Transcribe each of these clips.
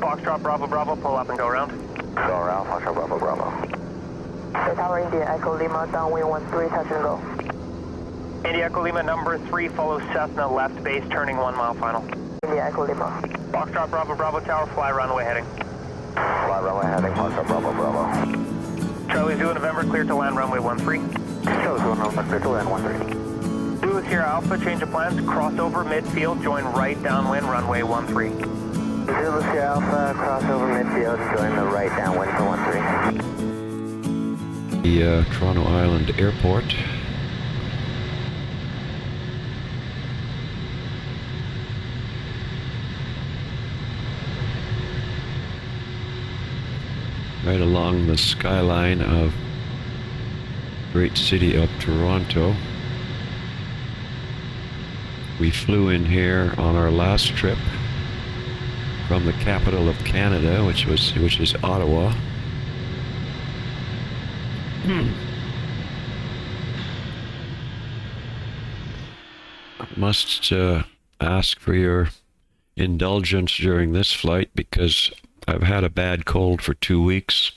Foxtrot Bravo Bravo, pull up and go around. Go around, Foxtrot Bravo Bravo. The Tower India Echo Lima, downwind 13, touch and go. India Echo Lima number 3, follow Cessna left base, turning 1 mile final. India Echo Lima. Foxtrot Bravo Bravo Tower, fly runway heading. Fly runway heading, Foxtrot Bravo Bravo. Charlie Zulu November, clear to land runway 13. Charlie Zulu November, clear to land 13. Zulu Sierra Alpha, change of plans, crossover midfield, join right downwind runway 13. Zulu Sierra Alpha, crossover midfield, join the right downwind for 13. The Toronto Island Airport. Right along the skyline of great city of Toronto. We flew in here on our last trip from the capital of Canada, which is Ottawa. I must ask for your indulgence during this flight because I've had a bad cold for 2 weeks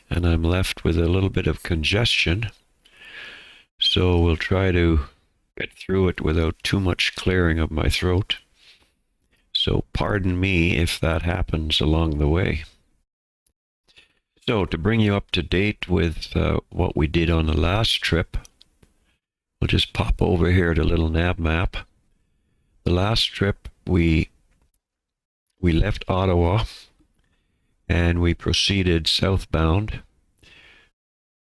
and I'm left with a little bit of congestion. So we'll try to get through it without too much clearing of my throat. So pardon me if that happens along the way. So to bring you up to date with what we did on the last trip, we'll just pop over here to little nav map. The last trip we left Ottawa and we proceeded southbound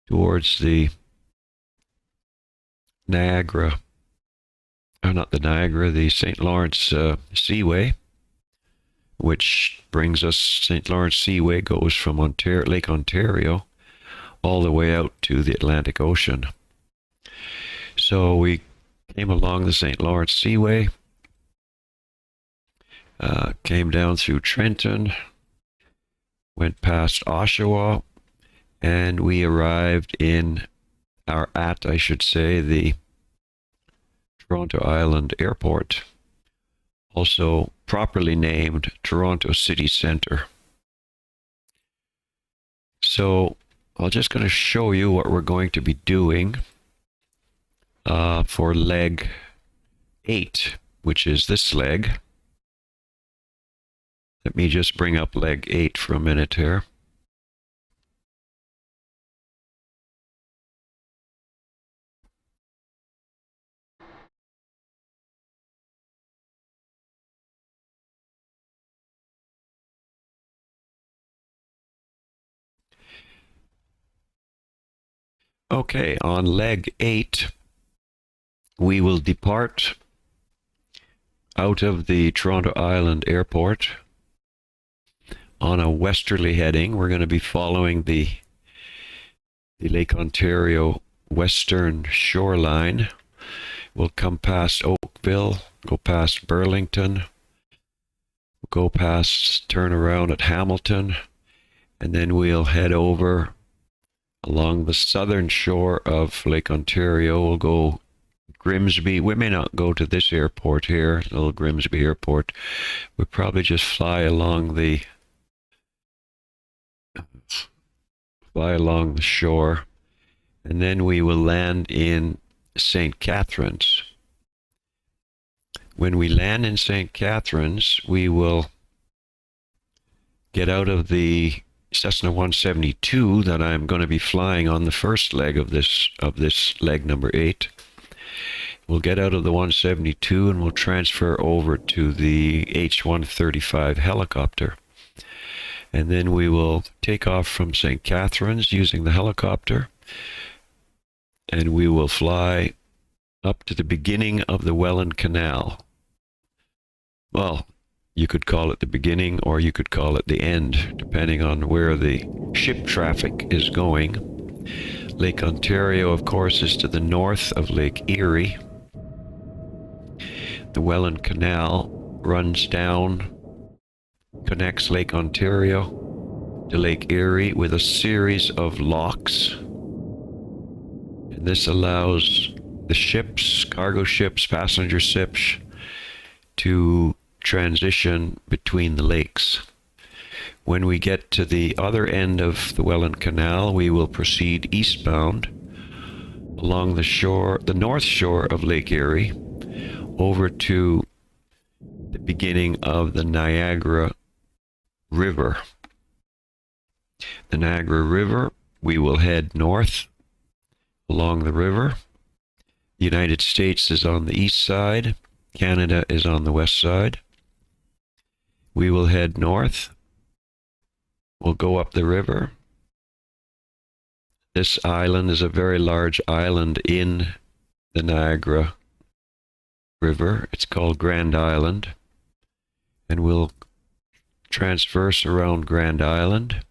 towards the the St. Lawrence Seaway, which brings us, St. Lawrence Seaway goes from Lake Ontario all the way out to the Atlantic Ocean. So we came along the St. Lawrence Seaway, came down through Trenton, went past Oshawa, and we arrived the Toronto Island Airport, also properly named Toronto City Centre. So I'm just going to show you what we're going to be doing for leg 8, which is this leg. Let me just bring up leg 8 for a minute here. Okay, on leg 8, we will depart out of the Toronto Island Airport on a westerly heading. We're going to be following the Lake Ontario western shoreline. We'll come past Oakville, go past Burlington, go past, turn around at Hamilton, and then we'll head over along the southern shore of Lake Ontario. We'll go Grimsby. We may not go to this airport here, little Grimsby Airport. We'll probably just fly along the shore, and then we will land in St. Catharines. When we land in St. Catharines, we will get out of the Cessna 172 that I'm going to be flying on the first leg of this leg number 8. We'll get out of the 172 and we'll transfer over to the H-135 helicopter. And then we will take off from St. Catharines using the helicopter, and we will fly up to the beginning of the Welland Canal. Well, you could call it the beginning or you could call it the end, depending on where the ship traffic is going. Lake Ontario, of course, is to the north of Lake Erie. The Welland Canal runs down, connects Lake Ontario to Lake Erie with a series of locks. And this allows the ships, cargo ships, passenger ships, to transition between the lakes. When we get to the other end of the Welland Canal, we will proceed eastbound along the north shore of Lake Erie, over to the beginning of the Niagara River. The Niagara River, we will head north along the river. The United States is on the east side. Canada is on the west side. We will head north. We'll go up the river. This island is a very large island in the Niagara River. It's called Grand Island. And we'll transverse around Grand Island.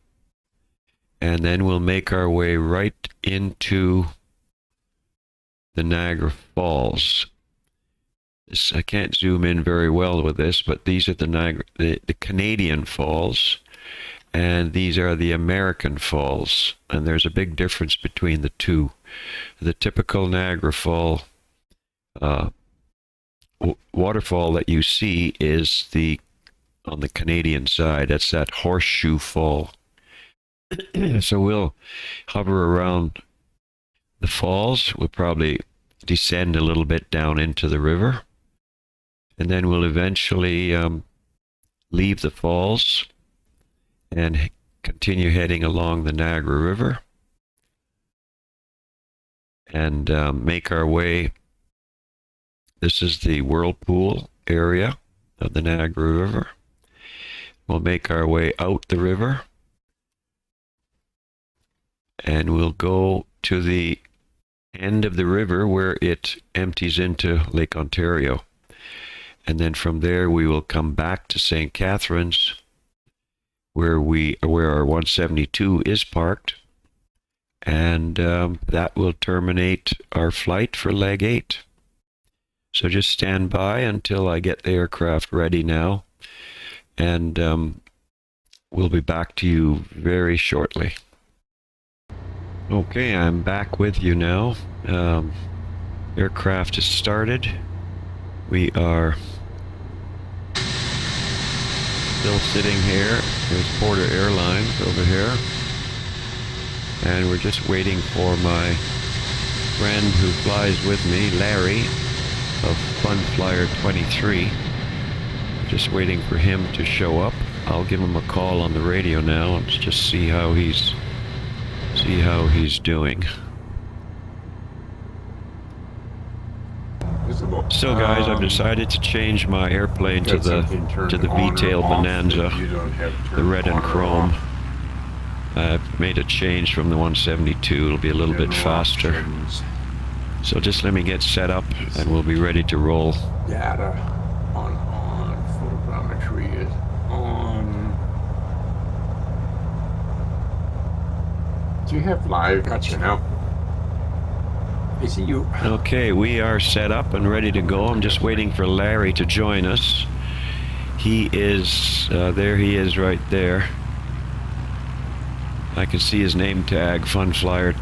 And then we'll make our way right into the Niagara Falls. I can't zoom in very well with this, but these are the Canadian Falls, and these are the American Falls, and there's a big difference between the two. The typical Niagara Fall waterfall that you see is on the Canadian side. That's that Horseshoe Fall. So we'll hover around the falls. We'll probably descend a little bit down into the river, and then we'll eventually leave the falls and continue heading along the Niagara River and make our way. This is the whirlpool area of the Niagara River. We'll make our way out the river, and we'll go to the end of the river where it empties into Lake Ontario. And then from there we will come back to St. Catharines, where our 172 is parked, and that will terminate our flight for leg 8. So just stand by until I get the aircraft ready now, and we'll be back to you very shortly. Okay, I'm back with you now. Aircraft is started. We are still sitting here. There's Porter Airlines over here. And we're just waiting for my friend who flies with me, Larry, of Fun Flyer 23. Just waiting for him to show up. I'll give him a call on the radio now and just see how he's doing. So guys, I've decided to change my airplane to the V-tail Bonanza, the red and chrome. I've made a change from the 172. It'll be a little bit faster. So just let me get set up and we'll be ready to roll. Data on photogrammetry is on. Do you have live? Gotcha now. I see you. Okay, we are set up and ready to go. I'm just waiting for Larry to join us. He is, there he is right there. I can see his name tag, Fun Flyer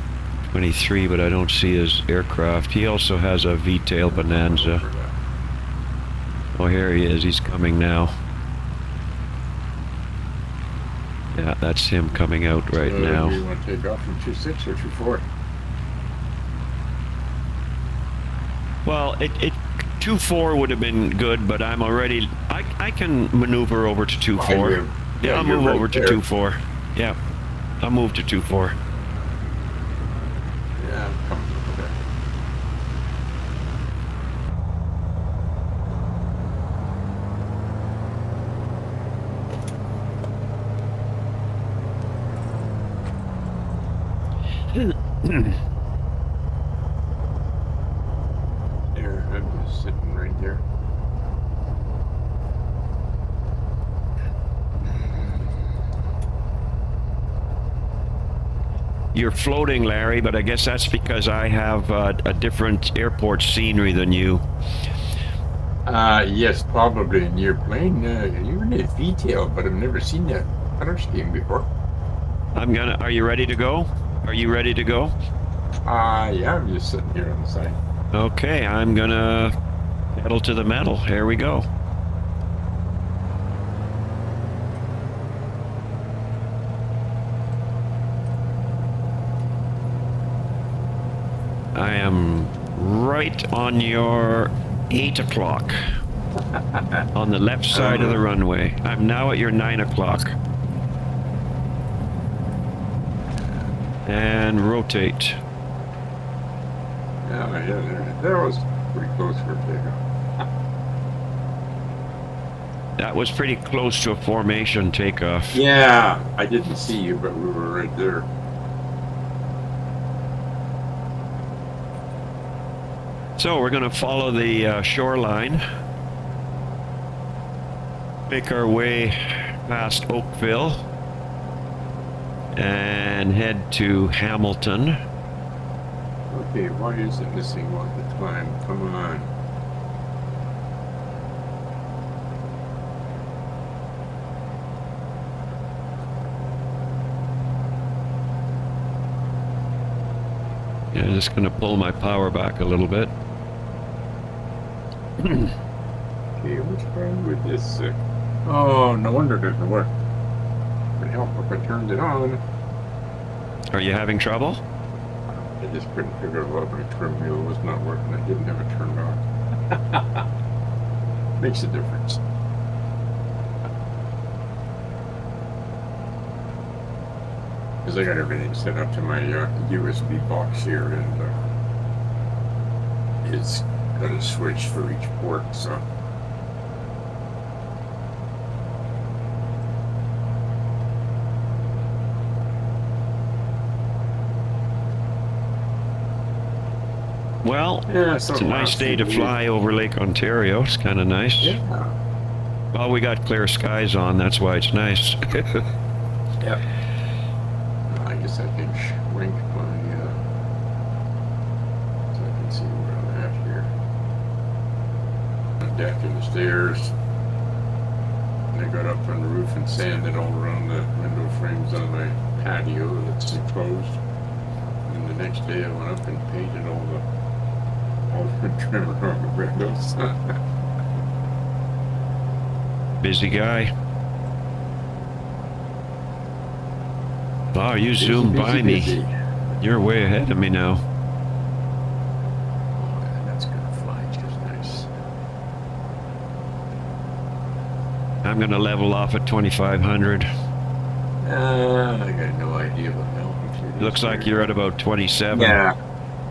23, but I don't see his aircraft. He also has a V-tail Bonanza. Oh, here he is. He's coming now. Yeah, that's him coming out right now. Do you want to take off from 26 or 24? Well, 2-4 would have been good, but I'm already... I can maneuver over to 2-4. Yeah, I'll move over to 2-4. Yeah, I'll move to 2-4. Yeah, I'm comfortable there. There, I'm just sitting right there. You're floating, Larry, but I guess that's because I have a different airport scenery than you. Yes, probably in your plane. You're in a V-tail, but I've never seen that color scheme before. Are you ready to go? Are you ready to go? Yeah, I'm just sitting here on the side. Okay, I'm gonna pedal to the metal. Here we go. I am right on your 8 o'clock. On the left side of the runway. I'm now at your 9 o'clock. And rotate. Yeah, that was pretty close for a takeoff. That was pretty close to a formation takeoff. Yeah, I didn't see you, but we were right there. So we're going to follow the shoreline. Make our way past Oakville. And head to Hamilton. Okay, why is it missing one at a time? Come on. Yeah, just going to pull my power back a little bit. Okay, what's wrong with this? Oh, no wonder it doesn't work. It would help if I turned it on. Are you having trouble? I just couldn't figure out why my trim wheel was not working. I didn't have it turned on. Makes a difference. Because I got everything set up to my USB box here, and it's got a switch for each port, so. Well, Yeah, it's a nice day to fly over Lake Ontario. It's kind of nice. Yeah. Well, we got clear skies on. That's why it's nice. Yep. I guess I can shrink my, so I can see where I'm at here. The deck and the stairs. And I got up on the roof and sanded all around the window frames on my patio that's enclosed. And the next day I went up and painted all the trim around the windows. Busy guy. Wow, you zoomed by me. You're way ahead of me now. Oh, that's gonna fly just nice. I'm going to level off at 2,500. I got no idea what altitude. Looks like you're at about 27. Yeah.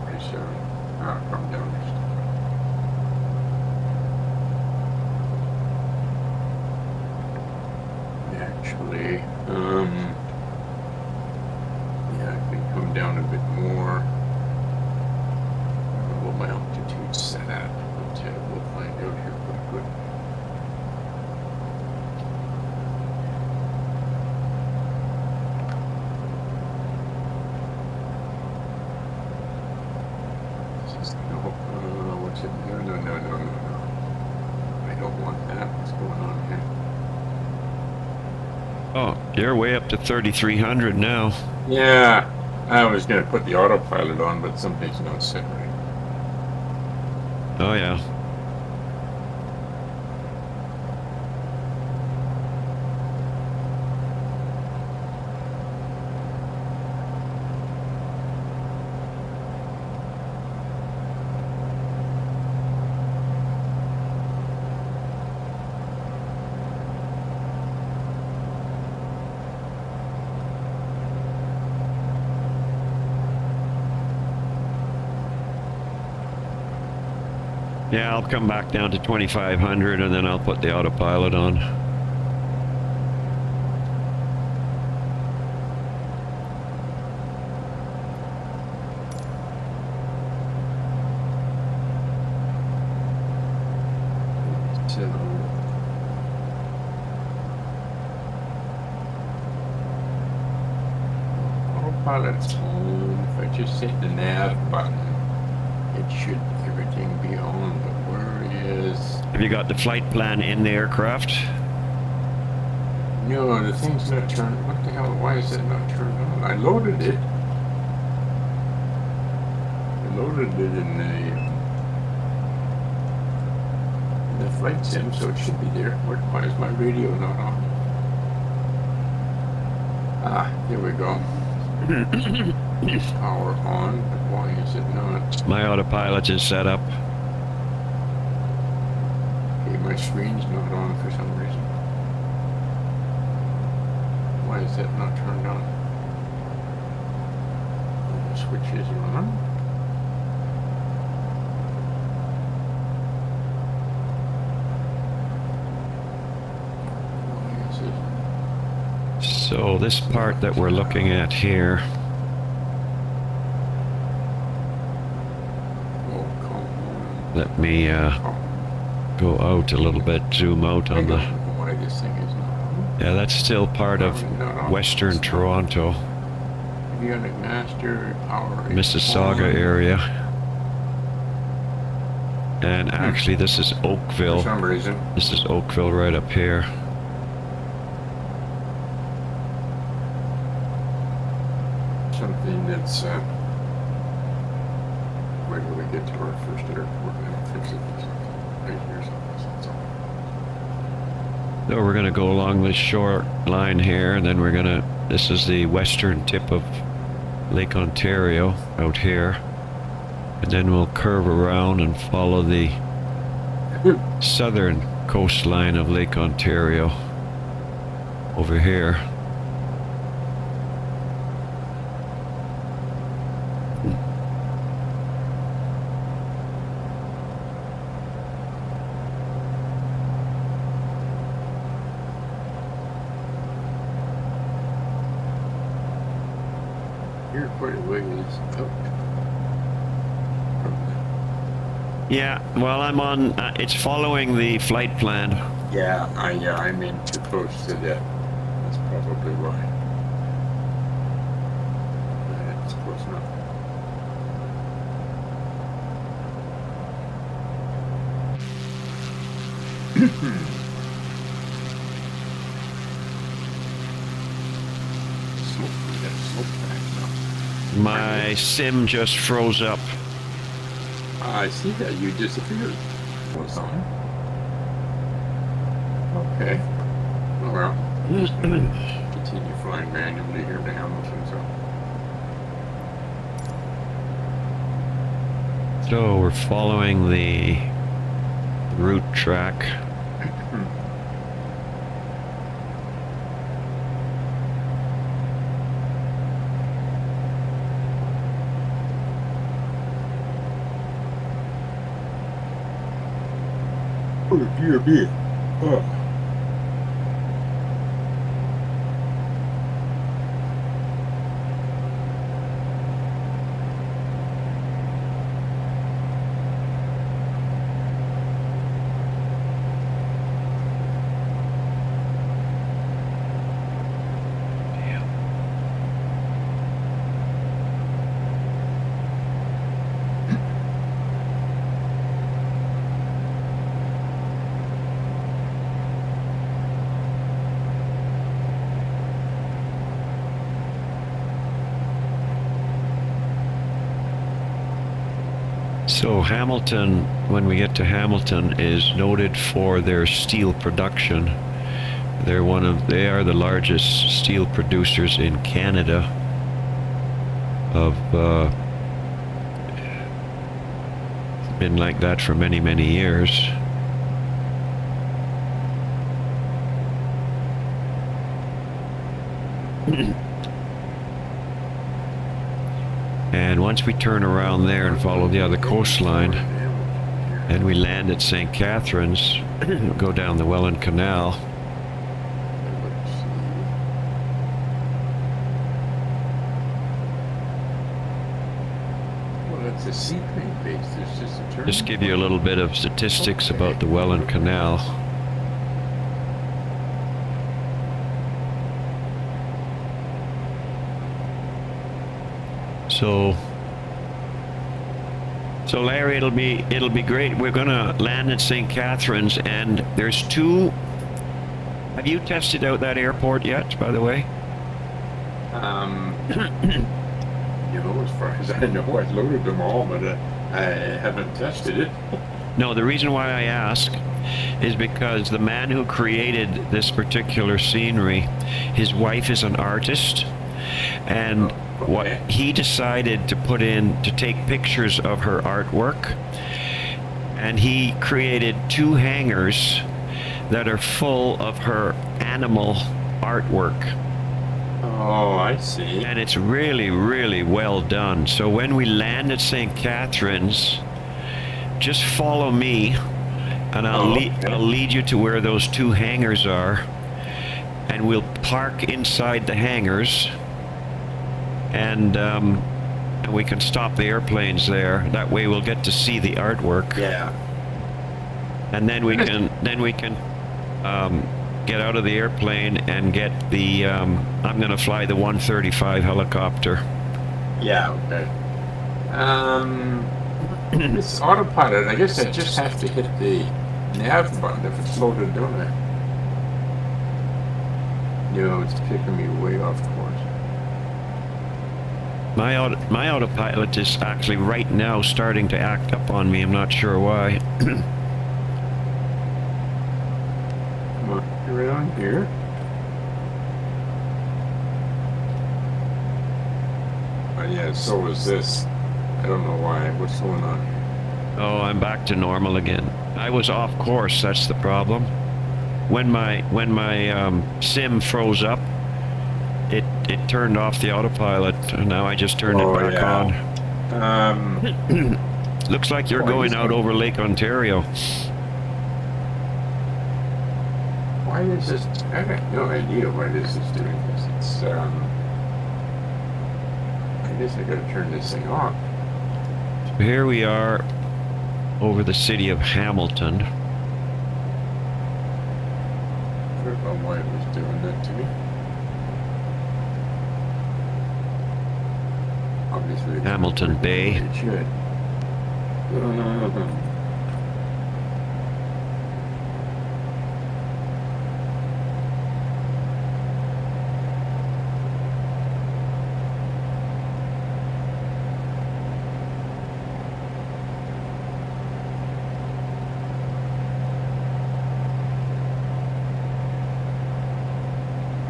27. I'll come down next time. Actually, yeah, I can come down a bit more. I don't know what my altitude's set at, but we'll find out here pretty quick. What's it? No. I don't want that. What's going on here? Oh, you're way up to 3,300 now. Yeah, I was going to put the autopilot on, but something's not set right. Oh, yeah. Yeah, I'll come back down to 2,500 and then I'll put the autopilot on. So, autopilot's on. If I just hit the nav button, it should everything be on, but where is... Have you got the flight plan in the aircraft? No, the thing's not turned. What the hell? Why is it not turned on? I loaded it. I loaded it in the flight sim, so it should be there. Why is my radio not on? Ah, here we go. Power on. Why is it not? My autopilot is set up. Okay, my screen's not on for some reason. Why is that not turned on? Oh, the switch is on. Why is it? So this part that we're looking at here, Oh, come on. let me go out a little bit, zoom out I on don't the... know why this thing is not on. Yeah, that's still part of Western Toronto, Avionic master, power. is Mississauga on. area. And actually this is For Oakville. some reason. This is Oakville right up here. Something that's, wait till we get to our first airport and I'll fix it. Right here, something, that's all. So we're gonna go along this short line here, and then we're gonna, this is the western tip of Lake Ontario out here. And then we'll curve around and follow the southern coastline of Lake Ontario over here. You're quite a ways out. Yeah, well, I'm on, it's following the flight plan. Yeah, I'm in too close to that. That's probably why. That's close enough. Smoke, we got smoke back now. My sim just froze up. I see that you disappeared. What's on? Okay. Oh, well. Continue flying manually here to Hamilton, so. So we're following the route track. Oh, dear me. Oh. So Hamilton, when we get to Hamilton, is noted for their steel production. They are the largest steel producers in Canada. Been like that for many, many years. And once we turn around there and follow the other coastline, and we land at St. Catharines, go down the Welland Canal. Well, that's a seaplane base. There's just a turn. Just give you a little bit of statistics about the Welland Canal. So Larry, it'll be great. We're gonna land at St. Catharines, and there's two. Have you tested out that airport yet, by the way? You know, as far as I know, I've loaded them all, but I haven't tested it. No, the reason why I ask is because the man who created this particular scenery, his wife is an artist, and what Okay. he decided to put in to take pictures of her artwork, and he created 2 hangars that are full of her animal artwork. Oh, I see. And it's really, really well done. So when we land at St. Catharines, just follow me, and I'll okay. lead you to where those 2 hangars are, and we'll park inside the hangars, and we can stop the airplanes there. That way we'll get to see the artwork. Yeah. And then we can get out of the airplane and get the I'm going to fly the 135 helicopter. Yeah, okay. This autopilot, I guess I just have to hit the nav button if it's loaded, don't I? No, it's kicking me way off course. My autopilot is actually right now starting to act up on me. I'm not sure why. Come on, around here. Yeah, so is this. I don't know why. What's going on here? Oh, I'm back to normal again. I was off course. That's the problem. When my sim froze up, it turned off the autopilot, and now I just turned it back on. Looks like you're going out over Lake Ontario. Why is this? I have no idea why this is doing this. It's I guess I gotta turn this thing off. So here we are over the city of Hamilton. I don't know why it was doing that to me. Obviously, Hamilton Bay. it should.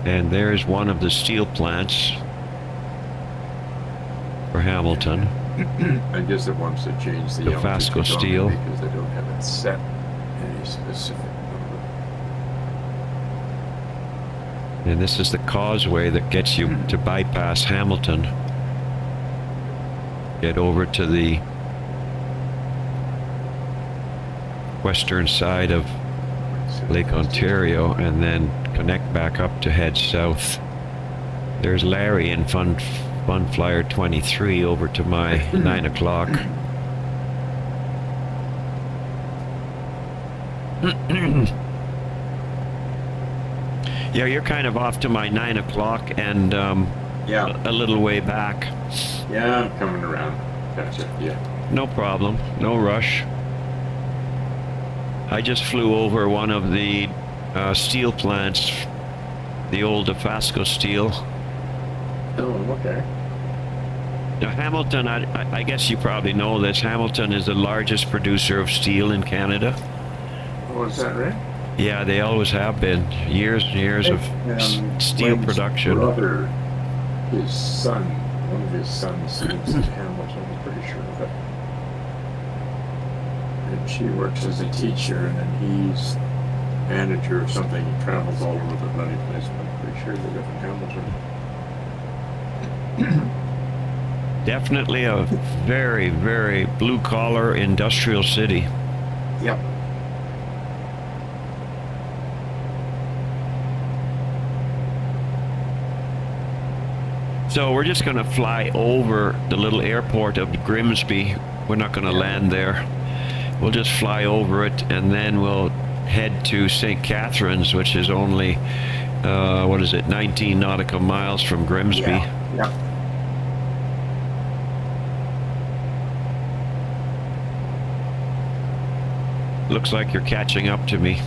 And there's one of the steel plants for Hamilton. I guess it wants to change the The Fasco altitude on it steel. because they don't have it set any specific number. And this is the causeway that gets you to bypass Hamilton. Get over to the western side of Lake Ontario, and then connect back up to head south. There's Larry in Fun Flyer 23 over to my 9 o'clock. Yeah, you're kind of off to my 9 o'clock and Yeah, a little way back. yeah, I'm coming around. Gotcha. Yeah. No problem, no rush. I just flew over one of the steel plants, the old Fasco steel. Oh, okay. Now, Hamilton, I guess you probably know this, Hamilton is the largest producer of steel in Canada. Oh, is that right? Yeah, they always have been. Years and years of steel Glenn's production. Brother, his son, one of his sons lives in Hamilton, I'm pretty sure of it. And she works as a teacher, and then he's manager of something. He travels all over the bloody place, but I'm pretty sure they live in Hamilton. Definitely a very, very blue-collar industrial city. Yep. So we're just going to fly over the little airport of Grimsby. We're not going to land there. We'll just fly over it, and then we'll head to St. Catharines, which is only, 19 nautical miles from Grimsby. Yeah. Yep. Looks like you're catching up to me.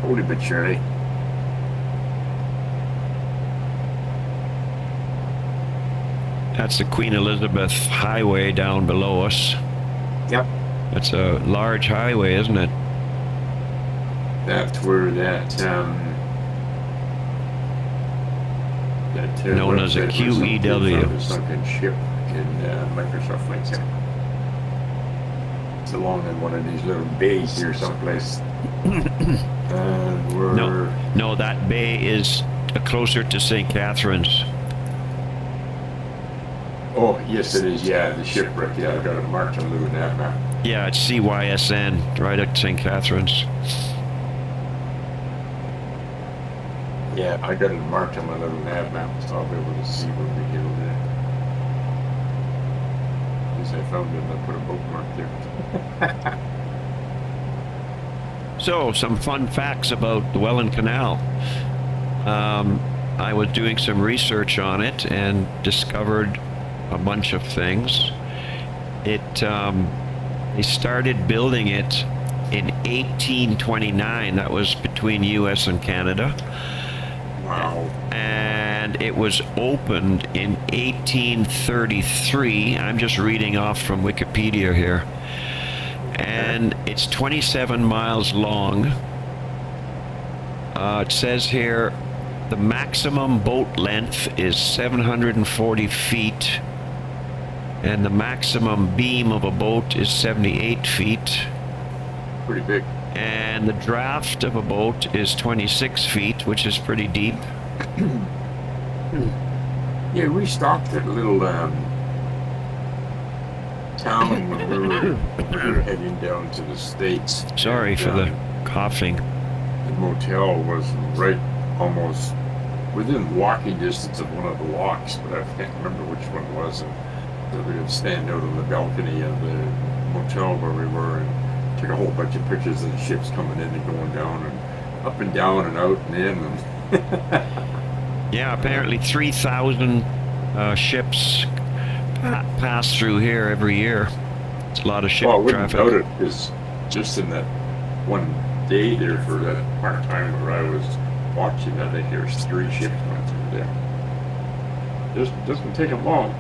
Holy but surely. That's the Queen Elizabeth Highway down below us. Yep. That's a large highway, isn't it? That's where that That Known as a website was something QEW. found a sunken ship in Microsoft Flight Center. It's along in one of these little bays here someplace. And we're... No, that bay is closer to St. Catharines. Oh, yes it is, yeah, the shipwreck, yeah, I got it marked on the nav map. Yeah, it's CYSN, right at St. Catharines. Yeah, I got it marked on my little nav map, so I'll be able to see when we get over there. At least I found it and I put a bookmark there. So, some fun facts about the Welland Canal. I was doing some research on it and discovered a bunch of things. They started building it in 1829. That was between US and Canada. Wow. And it was opened in 1833. I'm just reading off from Wikipedia here. And it's 27 miles long. It says here the maximum boat length is 740 feet. And the maximum beam of a boat is 78 feet. Pretty big. And the draft of a boat is 26 feet, which is pretty deep. Yeah, we stopped at a little town when we were heading down to the States. Sorry And, for the coughing. The motel was right almost within walking distance of one of the locks, but I can't remember which one it was. And so we would stand out on the balcony of the motel where we were and took a whole bunch of pictures of the ships coming in and going down and up and down and out and in. And Yeah, apparently 3,000 ships pass through here every year. It's a lot of ship well, I wouldn't traffic. doubt it, because just in that one day there for that part time where I was watching, I think there's 3 ships went through there. Doesn't take them long.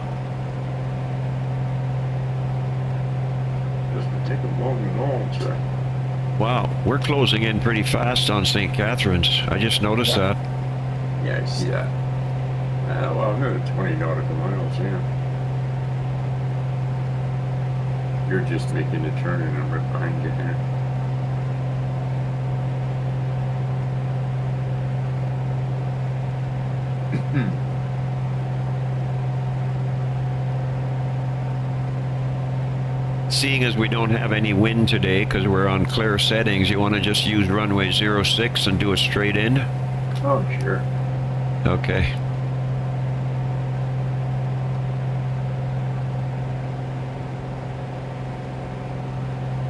Doesn't take them long at all, sir. Wow, we're closing in pretty fast on St. Catharines. I just noticed that. Yeah, I see that. Well, another 20 nautical miles, yeah. You're just making the turn and I'm right behind you here. Seeing as we don't have any wind today because we're on clear settings, you want to just use runway 06 and do it straight in? Oh, sure. Okay.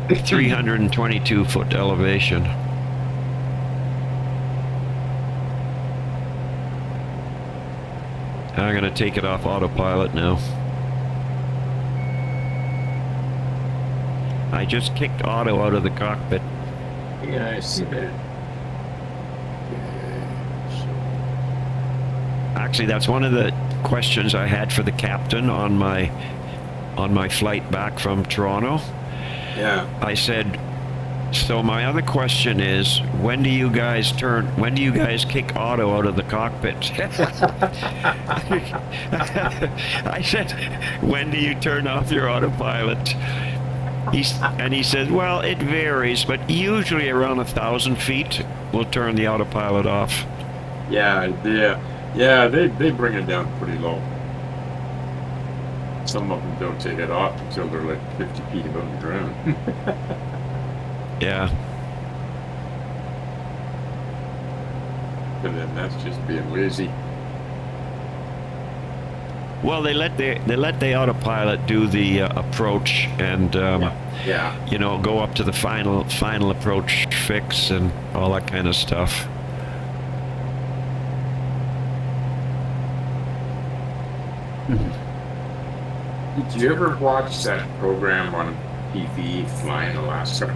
At 322-foot elevation. I'm going to take it off autopilot now. I just kicked auto out of the cockpit. Yeah, I see that. Actually, that's one of the questions I had for the captain on my flight back from Toronto. Yeah. I said, so my other question is, when do you guys kick auto out of the cockpit? I said, when do you turn off your autopilot? He said, well, it varies, but usually around 1,000 feet, we'll turn the autopilot off. Yeah, they bring it down pretty low. Some of them don't take it off until they're like 50 feet above the ground. Yeah. And then that's just being lazy. Well, they let the autopilot do the approach and you know, go up to the final approach fix and all that kind of stuff. Did you ever watch that program on TV, Flying Alaska?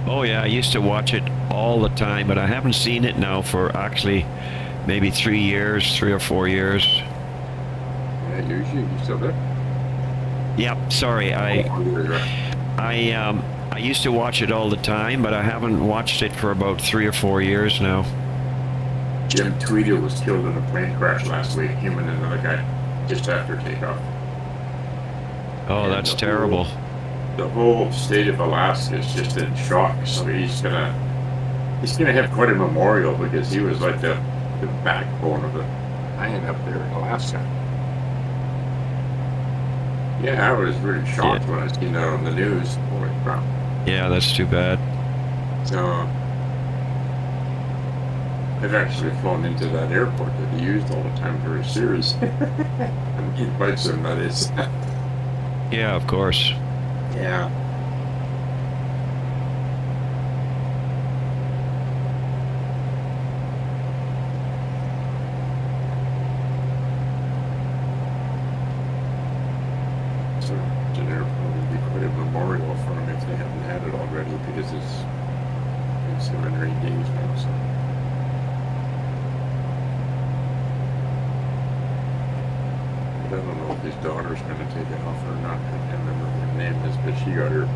Oh yeah, I used to watch it all the time, but I haven't seen it now for actually maybe 3 or 4 years. Yeah, usually you still there. Yep, sorry, I used to watch it all the time, but I haven't watched it for about 3 or 4 years now. Jim Tweedy was killed in a plane crash last week, him and another guy, just after takeoff. Oh, And that's the terrible. The whole state of Alaska is just in shock. So he's gonna have quite a memorial because he was like the backbone of the land up there in Alaska. Yeah, I was really shocked when I seen that on the news. Holy crap. Yeah, that's too bad. So I've actually flown into that airport that he used all the time for his series. And he quite some that is. Yeah, of course. Yeah. So there would be quite a memorial for him if they haven't had it already, because it's been 7 or 8 days now. So. But I don't know if his daughter's going to take it off or not. I can't remember what her name is, but she got her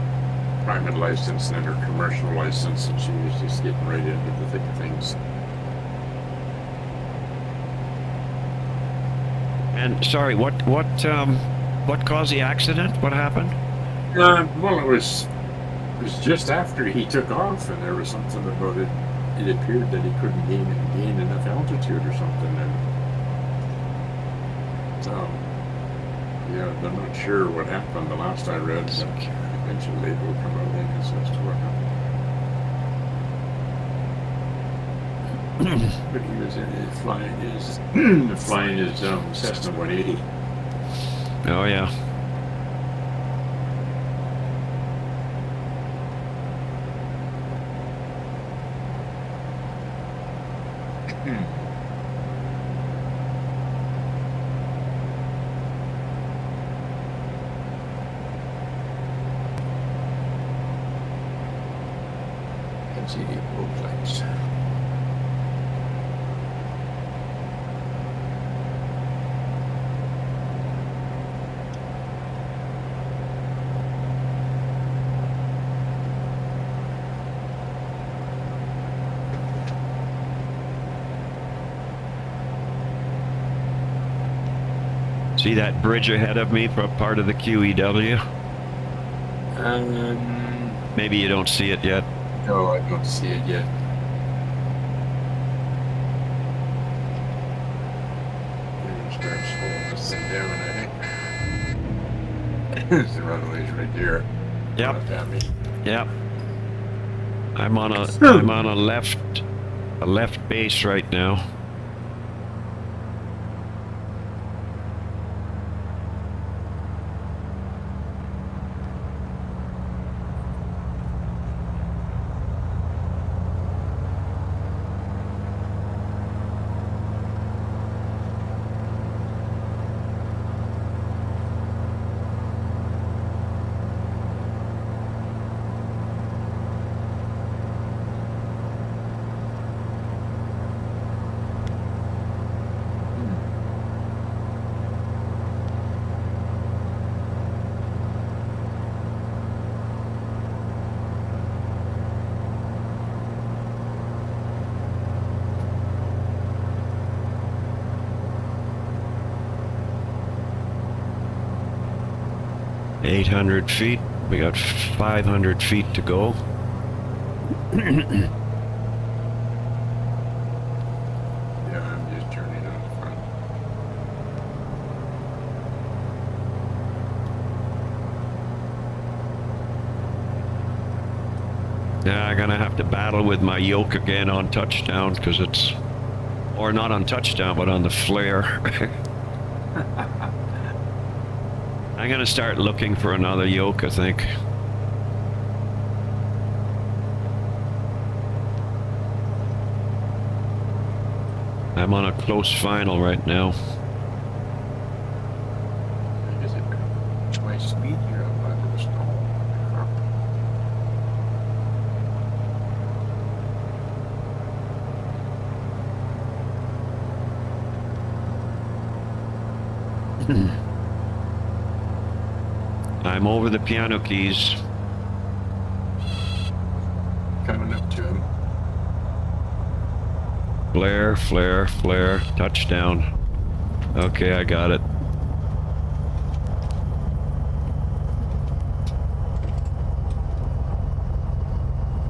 private license and then her commercial license, and she was just getting right into the thick of things. And sorry, what caused the accident? What happened? Well, it was just after he took off, and there was something about it. It appeared that he couldn't gain enough altitude or something, and so yeah, I'm not sure what happened. The last I read, eventually it will come out as to what happened. But he was flying his Cessna 180. Oh yeah. Can't see the both lights. See that bridge ahead of me for part of the QEW? Maybe you don't see it yet. No, I don't see it yet. Start slowing this thing down, I think. There's the runways right there. Yep. Up at me. Yep. I'm on a left base right now. $800 feet. We got 500 feet to go. Yeah, I'm just turning on the front. Yeah, I'm gonna have to battle with my yoke again on touchdown because it's, or not on touchdown, but on the flare. I'm gonna start looking for another yoke, I think. I'm on a close final right now. I guess it could my speed here up by the stall. I'm over the piano keys. Coming up to him. Flare, flare, flare. Touchdown. Okay, I got it.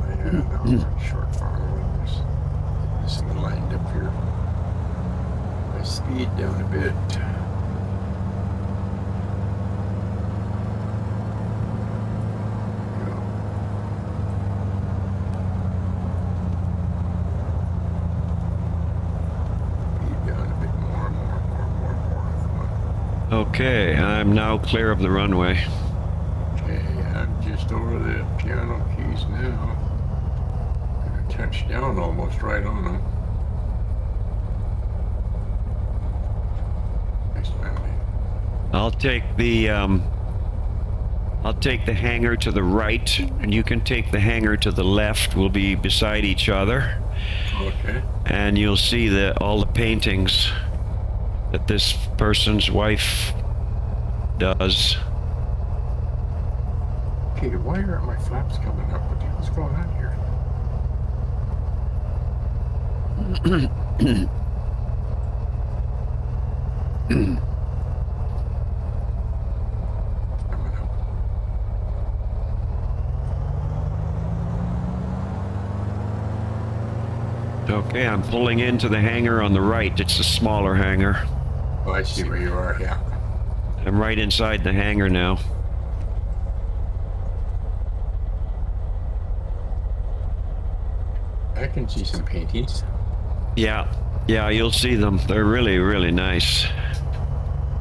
Yeah, now I'm on short following this. This one lined up here. My speed down a bit. Okay, I'm now clear of the runway. Okay, I'm just over the piano keys now. Gonna touch down almost right on them. Nice landing. I'll take the hangar to the right, and you can take the hangar to the left. We'll be beside each other. Okay. And you'll see all the paintings that this person's wife does. Okay, why aren't my flaps coming up? What the hell's going on here? Coming up. Okay, I'm pulling into the hangar on the right. It's a smaller hangar. Oh, I see where you are, yeah. I'm right inside the hangar now. I can see some paintings. Yeah, you'll see them. They're really, really nice.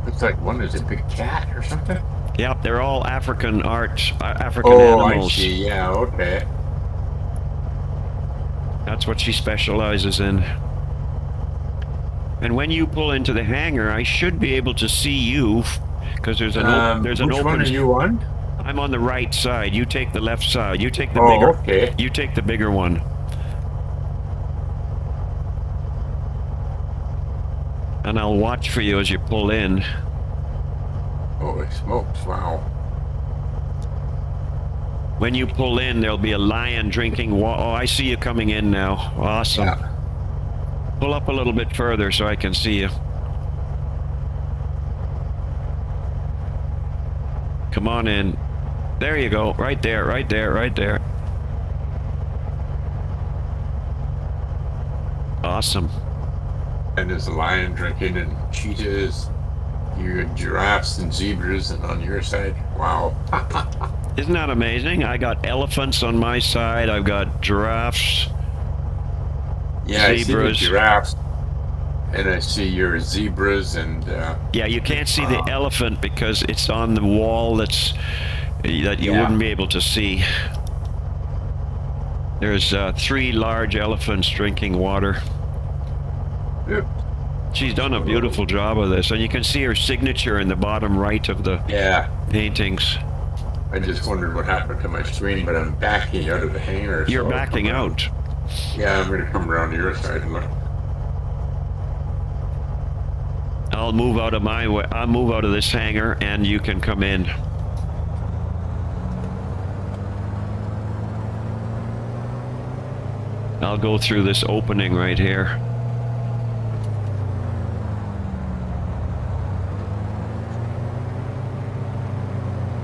Looks like one is a big cat or something. Yep, they're all African art, African Oh, animals. I see, yeah, okay. That's what she specializes in. And when you pull into the hangar, I should be able to see you, because there's an Which open. one are you on? I'm on the right side. You take the left side. You take the Oh, bigger. okay. You take the bigger one. And I'll watch for you as you pull in. Holy smokes, wow. When you pull in, there'll be a lion drinking water. Oh, I see you coming in now. Awesome. Yeah. Pull up a little bit further so I can see you. Come on in. There you go. Right there, right there, right there. Awesome. And there's a lion drinking and cheetahs, you got giraffes and zebras and on your side. Wow. Isn't that amazing? I got elephants on my side. I've got giraffes. Yeah, I see the Zebras. giraffes. And I see your zebras and Yeah, you can't see the elephant because it's on the wall that you Yeah. wouldn't be able to see. There's 3 large elephants drinking water. Yep. She's done a beautiful job of this, and you can see her signature in the bottom right of the Yeah. paintings. I just wondered what happened to my screen, but I'm backing out of the hangar. You're so I'll backing come around. out. Yeah, I'm gonna come around to your side and look. I'll move out of my way. I'll move out of this hangar, and you can come in. I'll go through this opening right here.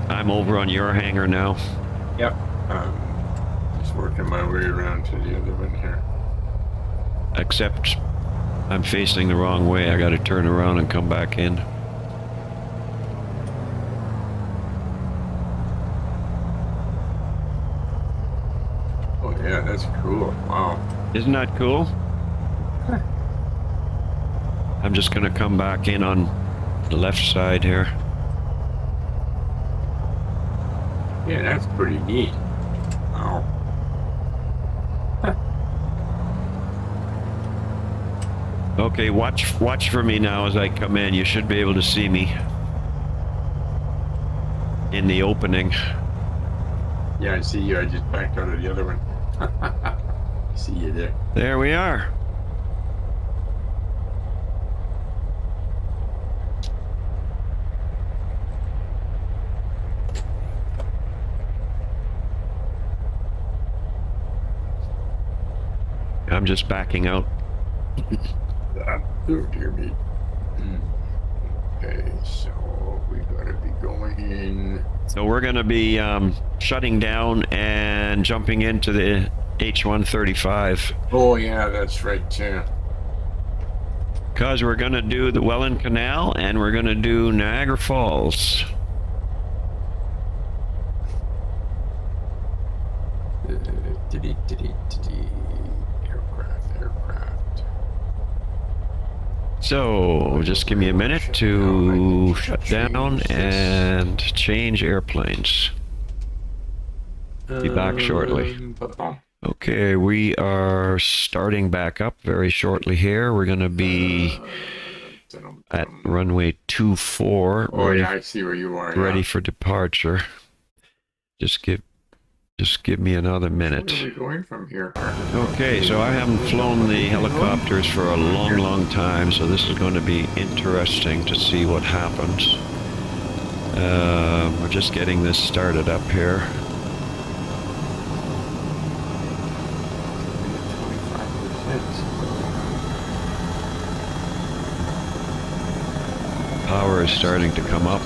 I'm over on your hangar now. Yep. Just working my way around to the other one here. Except I'm facing the wrong way. I got to turn around and come back in. Oh yeah, that's cool. Wow. Isn't that cool? Huh. I'm just going to come back in on the left side here. Yeah, that's pretty neat. Wow. Okay, watch for me now as I come in. You should be able to see me in the opening. Yeah, I see you. I just backed out of the other one. I see you there. There we are. I'm just backing out. Oh, dear me. Okay, so we gotta be going in. So we're going to be shutting down and jumping into the H135 Oh, yeah, that's right, too. because we're going to do the Welland Canal and we're going to do Niagara Falls. Aircraft. So just give me a minute to shut down and change airplanes. Be back shortly. Okay, we are starting back up very shortly here. We're going to be at runway 24, Oh, yeah, I see where you are. ready Yeah. for departure. Just give me another minute. Where are we going from here? Okay, so I haven't flown the helicopters for a long, long time, so this is going to be interesting to see what happens. We're just getting this started up here. 25%. Power is starting to come up.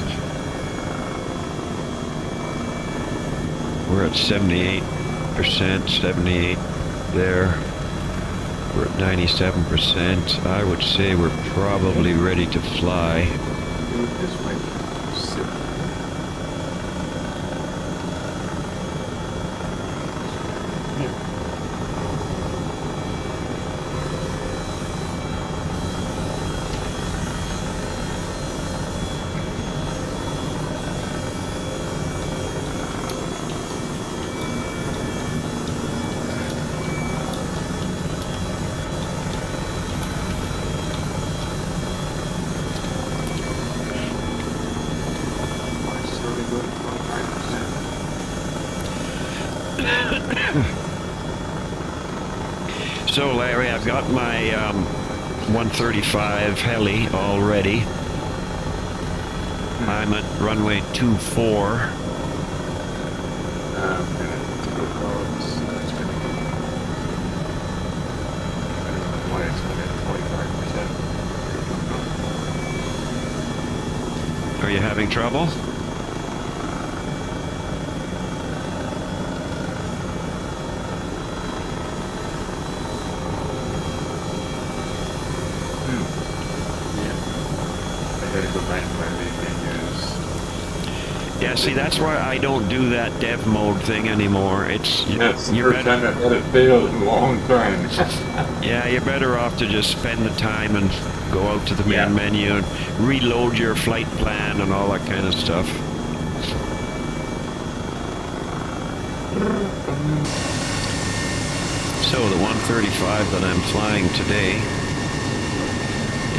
We're at 78%, 78 there. We're at 97%. I would say we're probably ready to fly. This might sit. So Larry, I've got my 135 heli all ready. I'm at runway 24. I'm gonna go cards. It's gonna be. I don't know why it's going at 25%. Are you having trouble? Yeah, see, that's why I don't do that dev mode thing anymore. It's That's the you're first time I've had it fail in a long time. yeah, you're better off to just spend the time and go out to the main menu and reload your flight plan and all that kind of stuff. So the 135 that I'm flying today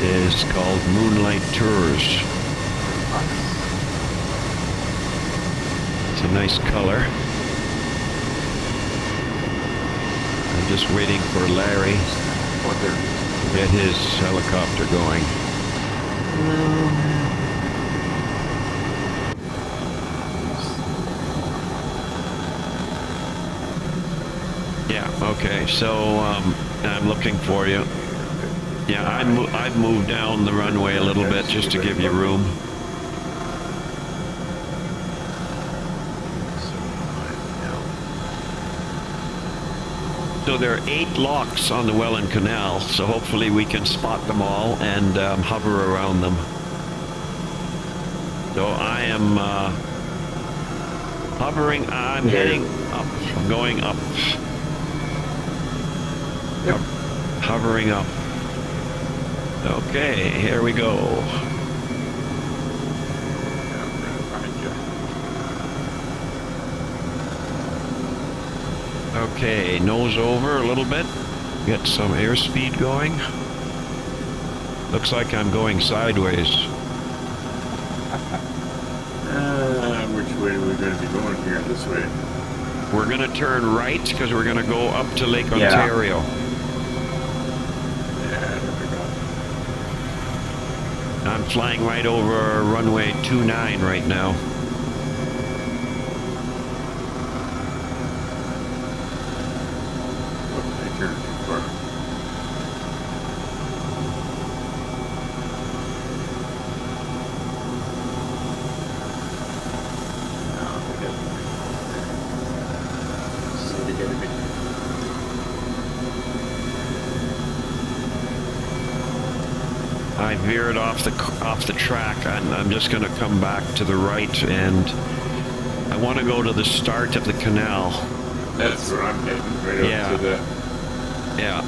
is called Moonlight Tours. It's a nice color. I'm just waiting for Larry to get his helicopter going. Yeah, okay, so I'm looking for you. Yeah, I've moved down the runway a little bit just to give you room. So there are 8 locks on the Welland Canal, so hopefully we can spot them all and hover around them. So I am hovering, I'm heading up, I'm going up. Yep. Hovering up. Okay, here we go. Okay, nose over a little bit. Get some airspeed going. Looks like I'm going sideways. Which way are we going to be going here? This way. We're going to turn right because we're going to go up to Lake Ontario. Yeah, there we go. I'm flying right over runway 29 right now. I veered off the track. I'm just going to come back to the right, and I want to go to the start of the canal. That's where I'm heading, right up to the... Yeah.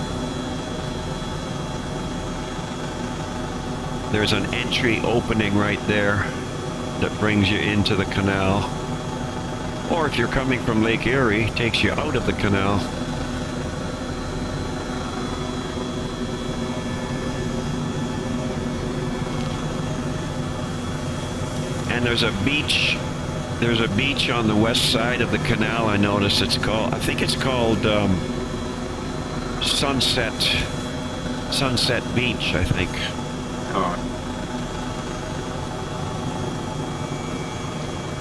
There's an entry opening right there that brings you into the canal. Or if you're coming from Lake Erie, takes you out of the canal. And there's a beach on the west side of the canal. I noticed I think it's called Sunset Beach, I think. Oh,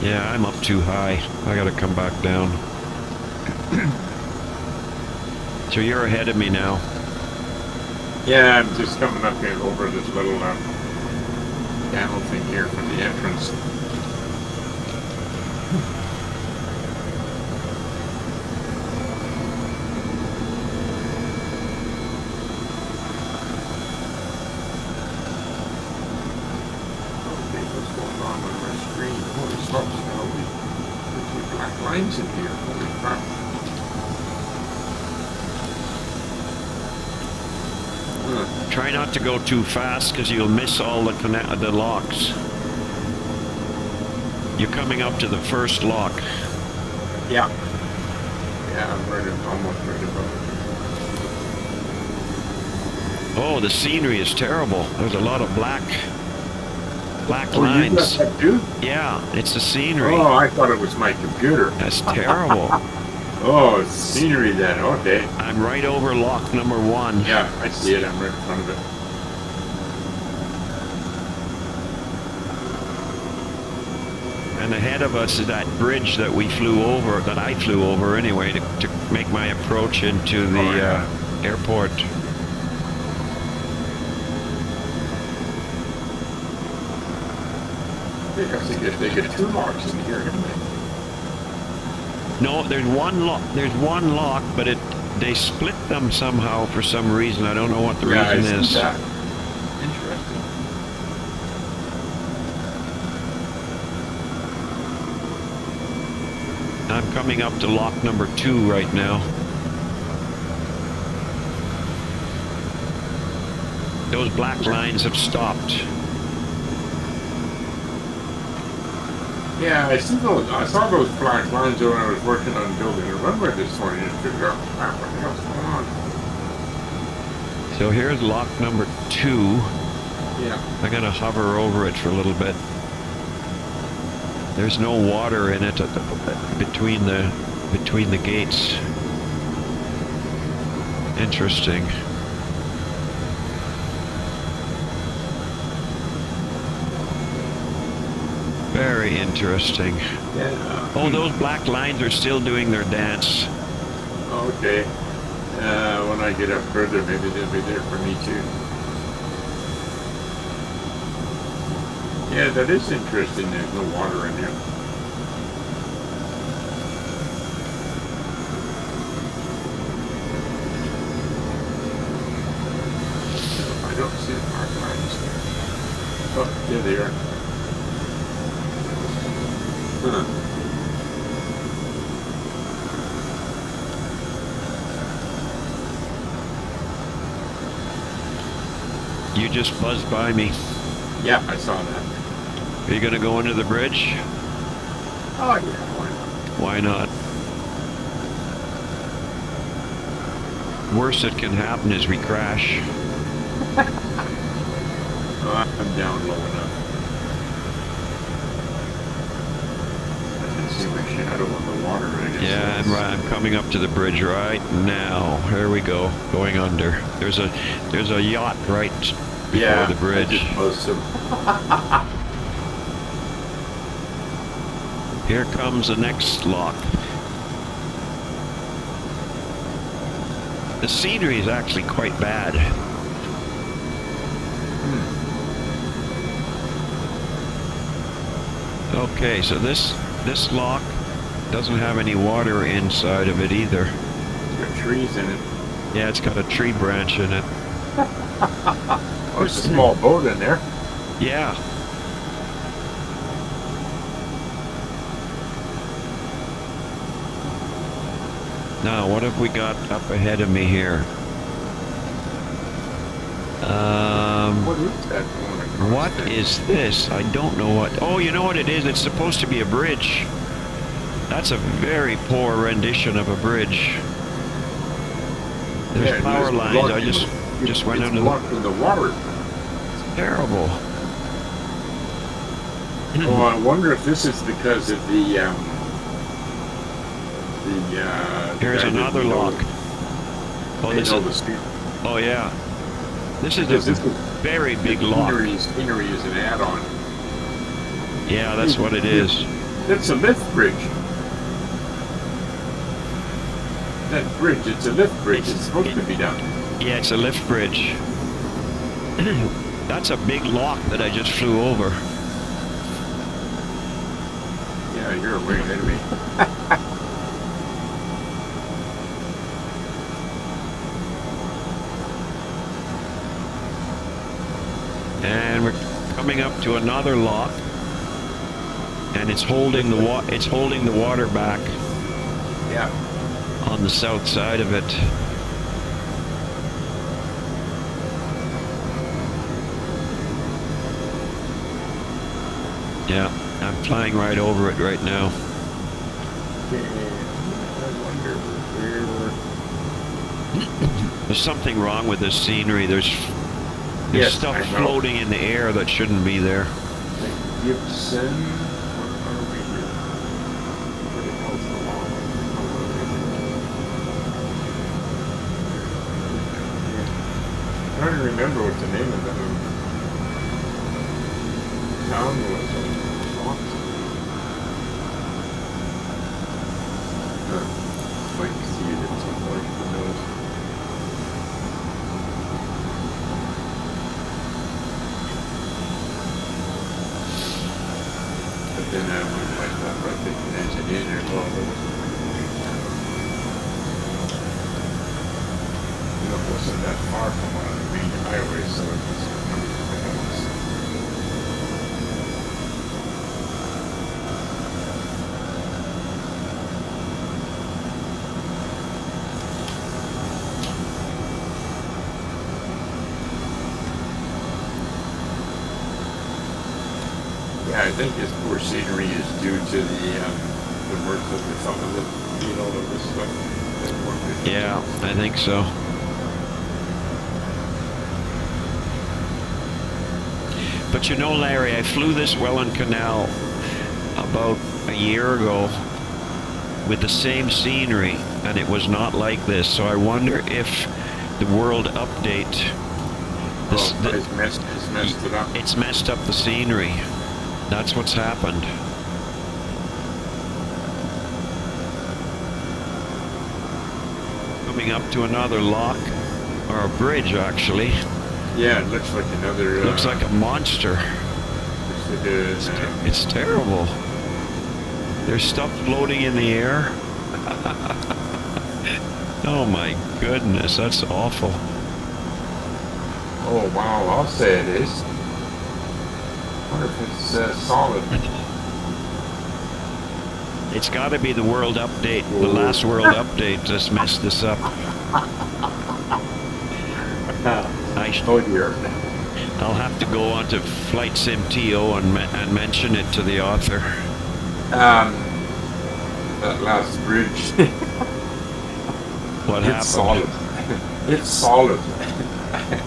Yeah, I'm up too high. I gotta come back down. So you're ahead of me now. yeah, I'm just coming up here over this little channel thing here from the entrance. Okay, what's going on my screen? Holy smokes, there's black lines in here. Holy crap. Try not to go too fast because you'll miss all the locks. You're coming up to the first lock. Yeah. Yeah, I'm almost ready to go. Oh, the scenery is terrible. There's a lot of black Oh, you got lines. that too? Yeah, it's the scenery. Oh, I thought it was my computer. That's terrible. Oh, it's scenery then. Okay. I'm right over lock number 1. Yeah, I see it. I'm right in front of it. And ahead of us is that bridge that I flew over anyway, to make my approach into the airport. They get 2 locks in here, haven't they? No, there's one lock. There's one lock, but they split them somehow for some reason. I don't know what the reason I is. see that. Interesting. I'm coming up to lock number 2 right now. Those black lines have stopped. Yeah, I saw those black lines when I was working on building a runway this morning and figured out, crap, what the hell's going on? So here's lock number 2. Yeah. I gotta hover over it for a little bit. There's no water in it between the gates. Interesting. Very interesting. Yeah. Oh, those black lines are still doing their dance. Okay. When I get up further, maybe they'll be there for me too. Yeah, that is interesting. There's no water in here. I don't see the black lines. Oh, there they are. Huh. You just buzzed by me. Yeah, I saw that. Are you gonna go under the bridge? Oh yeah, why not? Why not? Worst that can happen is we crash. Oh, I'm down low enough. I can see my shadow on the water, I guess. Yeah, I'm coming up to the bridge right now. Here we go, going under. There's a yacht right before the bridge. I just buzzed him. Here comes the next lock. The scenery is actually quite bad. Okay, so this lock doesn't have any water inside of it either. It's got trees in it. Yeah, it's got a tree branch in it. There's a small boat in there. Yeah. Now, what have we got up ahead of me here? What is that going across What there? is this? I don't know what. Oh, you know what it is? It's supposed to be a bridge. That's a very poor rendition of a bridge. There's Yeah, power it's lines. blocked I in just went it's under blocked in the water. Terrible. Oh, I wonder if this is because of the Here's guy another didn't know- lock. Oh, didn't this know is. the speed. Oh, yeah. This is Because a this is very big the lock. scenery is an add-on. Yeah, that's what it is. That's a lift bridge. That bridge, it's a lift bridge. It's supposed to be down. Yeah, it's a lift bridge. That's a big lock that I just flew over. Yeah, you're way ahead of me. And we're coming up to another lock, and it's holding the water back Yeah. on the south side of it. Yeah, I'm flying right over it right now. And I wonder where. There's something wrong with this scenery. There's Yes, stuff I know. floating in the air that shouldn't be there. Gibson. What are we here? Where the hell's the law? I'm trying to remember what the name of the town was. Might see it at some point. Who knows? But then we might not recognize it in there. Well, it wasn't that far from one of the main highways, so it was. Yeah, I think this poor scenery is due to the work of the fellow that did all of this stuff. That worked it. Yeah, I think so. But you know, Larry, I flew this Welland Canal about a year ago with the same scenery, and it was not like this. So I wonder if the world update, It's messed it up. it's messed up the scenery. That's what's happened. Coming up to another lock, or a bridge actually. Yeah, it looks like another. Looks like a monster. It's terrible. There's stuff floating in the air. Oh my goodness, that's awful. Oh wow, I'll say it is. I wonder if it's solid. It's got to be the world update. The last world update just messed this up. Oh dear. I'll have to go on to Flight Sim TO and mention it to the author. That last bridge. What happened? It's solid. It's solid.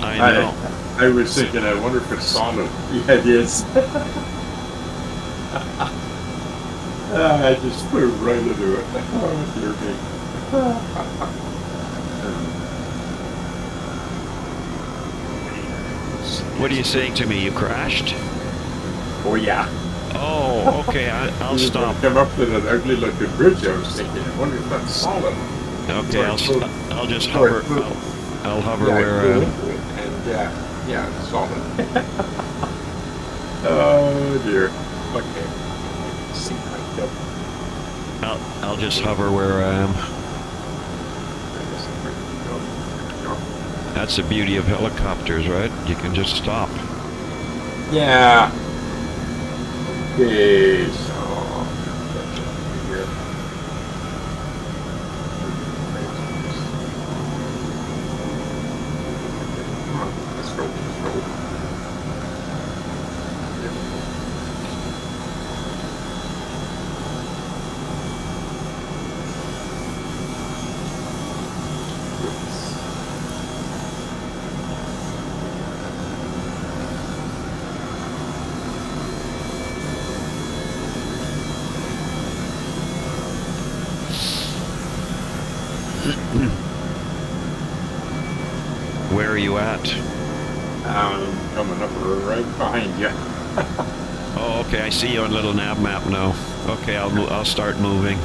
I know. I was thinking, I wonder if it's solid. Yeah, it is. I just flew right into it. Oh, dear me. What are you saying to me? You crashed? Oh, yeah. Oh, okay. I'll stop. Come up to that ugly looking bridge. I was thinking, I wonder if that's solid. Okay, I'll just hover. I'll hover where. And yeah, it's solid. Oh dear. Okay. See, I'll just hover where I am. That's the beauty of helicopters, right? You can just stop. Yeah. Okay, so here. Come on, let's go. Where are you at? Coming up right behind you. Oh, okay. I see you on little nav map now. Okay, I'll start moving.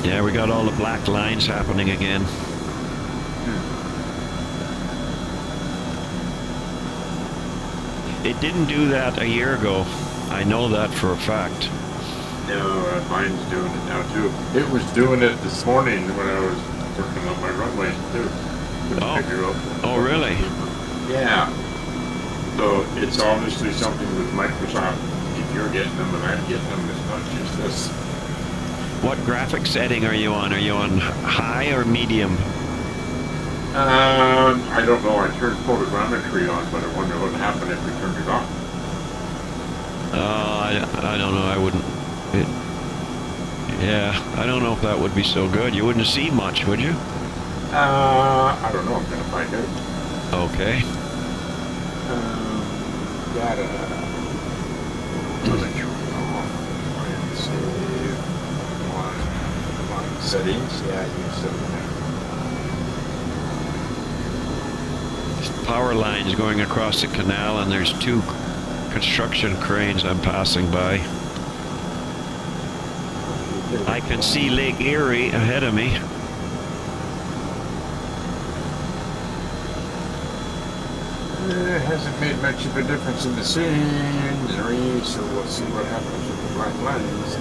Yeah, we got all the black lines happening again. It didn't do that a year ago. I know that for a fact. No, mine's doing it now too. It was doing it this morning when I was working on my runway too. Oh. Figure out Oh, really? Yeah. So it's obviously something with Microsoft. If you're getting them and I'm getting them, it's not just this. What graphic setting are you on? Are you on high or medium? I don't know. I turned photogrammetry on, but I wonder what would happen if we turned it off. I don't know. I wouldn't. Yeah, I don't know if that would be so good. You wouldn't see much, would you? I don't know. I'm gonna find out. Okay. Data. Settings. Yeah, use them. Power lines going across the canal, and there's two construction cranes I'm passing by. I can see Lake Erie ahead of me. It hasn't made much of a difference in the scenery, so we'll see what happens with the black lines.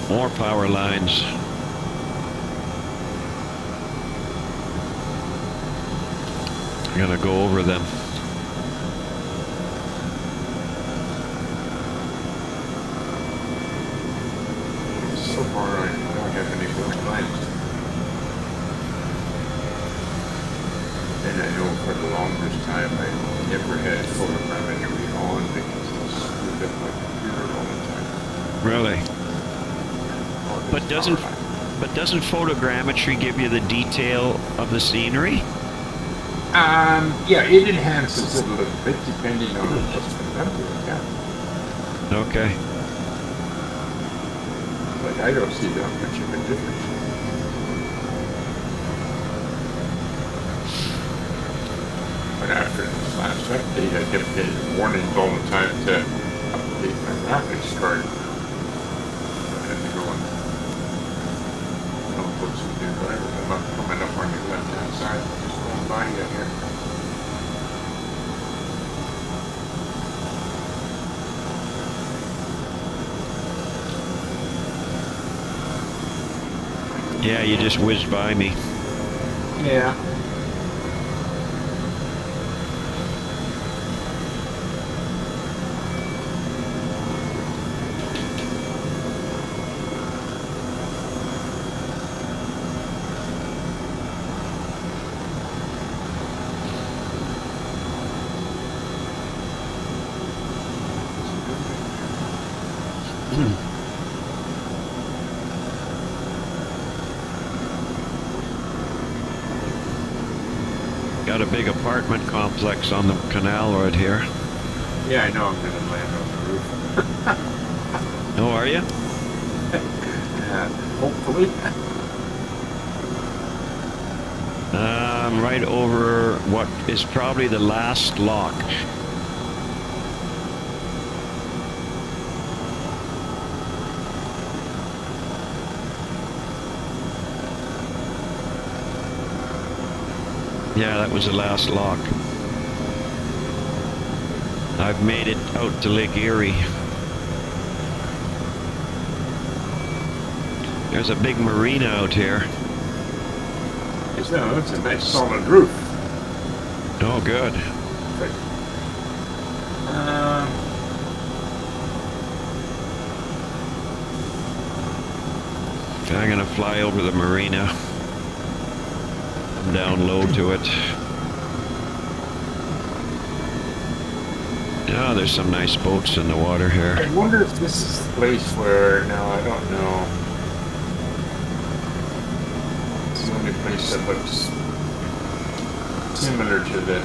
More power lines. I'm gonna go over them. So far, I don't have any black lines. And I know for the longest time I never had photogrammetry on because it screwed up my computer all the time. Really? All these But doesn't photogrammetry give you the detail of the scenery? Yeah, it enhances it a little bit depending on what's been done to it, yeah. Okay. But I don't see that much of a difference. But after this last update, I kept getting warnings all the time to update my graphics card. I had to go and put some new drivers. I'm not coming up on your left-hand side, just going by you here. Yeah, you just whizzed by me. Yeah. Got a big apartment complex on the canal right here. Yeah, I know I'm going to land on the roof. Oh, are you? Hopefully. Right over what is probably the last lock. Yeah, that was the last lock. I've made it out to Lake Erie. There's a big marina out here. That's a nice solid roof. Oh, good. But, I'm gonna fly over the marina. Come down low to it. Oh, there's some nice boats in the water here. I wonder if this is the place where, no, I don't know. It's the only place that looks similar to the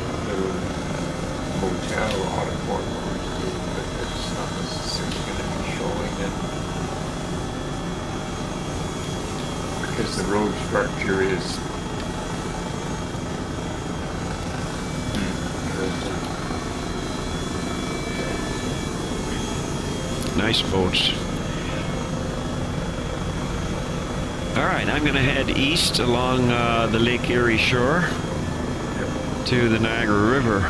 motel auditorium, but it's not necessarily going to be showing it. Because the road structure is Nice boats. All right, I'm going to head east along the Lake Erie shore to the Niagara River.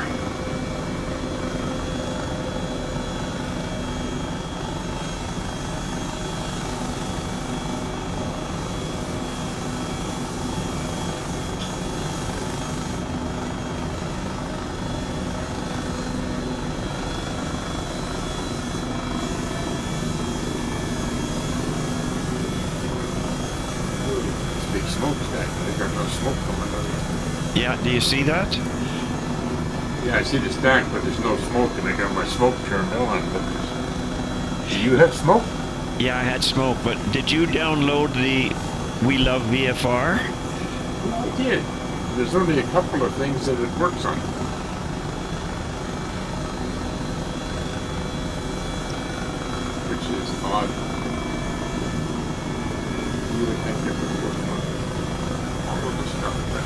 smokestack. They got no smoke coming out of it. Yeah, do you see that? Yeah, I see the stack, but there's no smoke, and I got my smoke turned on. But do you have smoke? Yeah, I had smoke, but did you download the We Love VFR? Well, I did. There's only a couple of things that it works on. Which is odd. You would think it would work on all of the stuff that...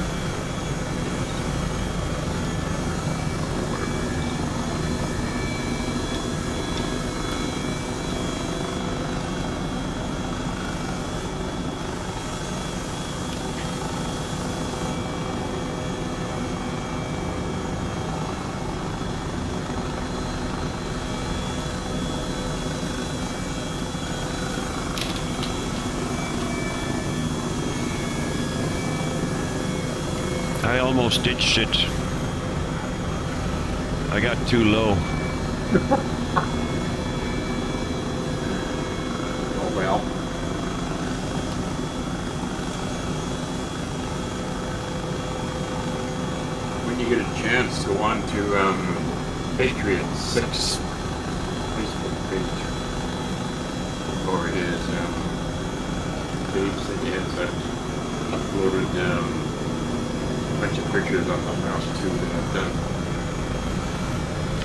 I almost ditched it. I got too low. Oh well. When you get a chance, go on to Patriot 6 Facebook page. Or his page that he has uploaded a bunch of pictures on the house too that I've done.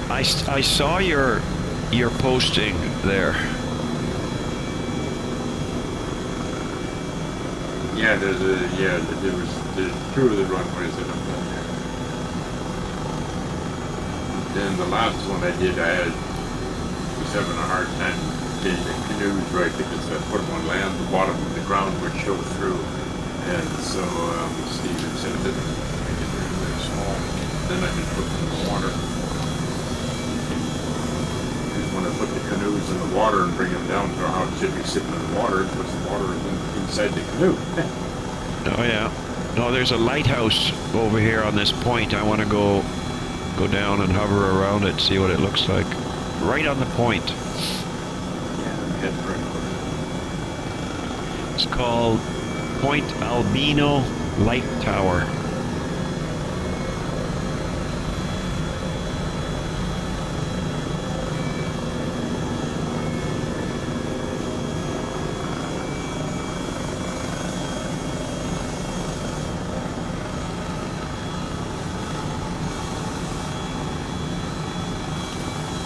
I saw your posting there. Yeah, there was two of the runways that I've done there. Then the last one I did, I was having a hard time getting the canoes right because I put them on land, the bottom of the ground would show through. And so Steven said that make it very, very small. Then I can put them in the water. Because when I put the canoes in the water and bring them down to how it should be sitting in the water, it puts the water inside the canoe. Oh yeah. No, there's a lighthouse over here on this point. I want to go down and hover around it, see what it looks like. Right on the point. Yeah, head right over it. It's called Point Albino Light Tower.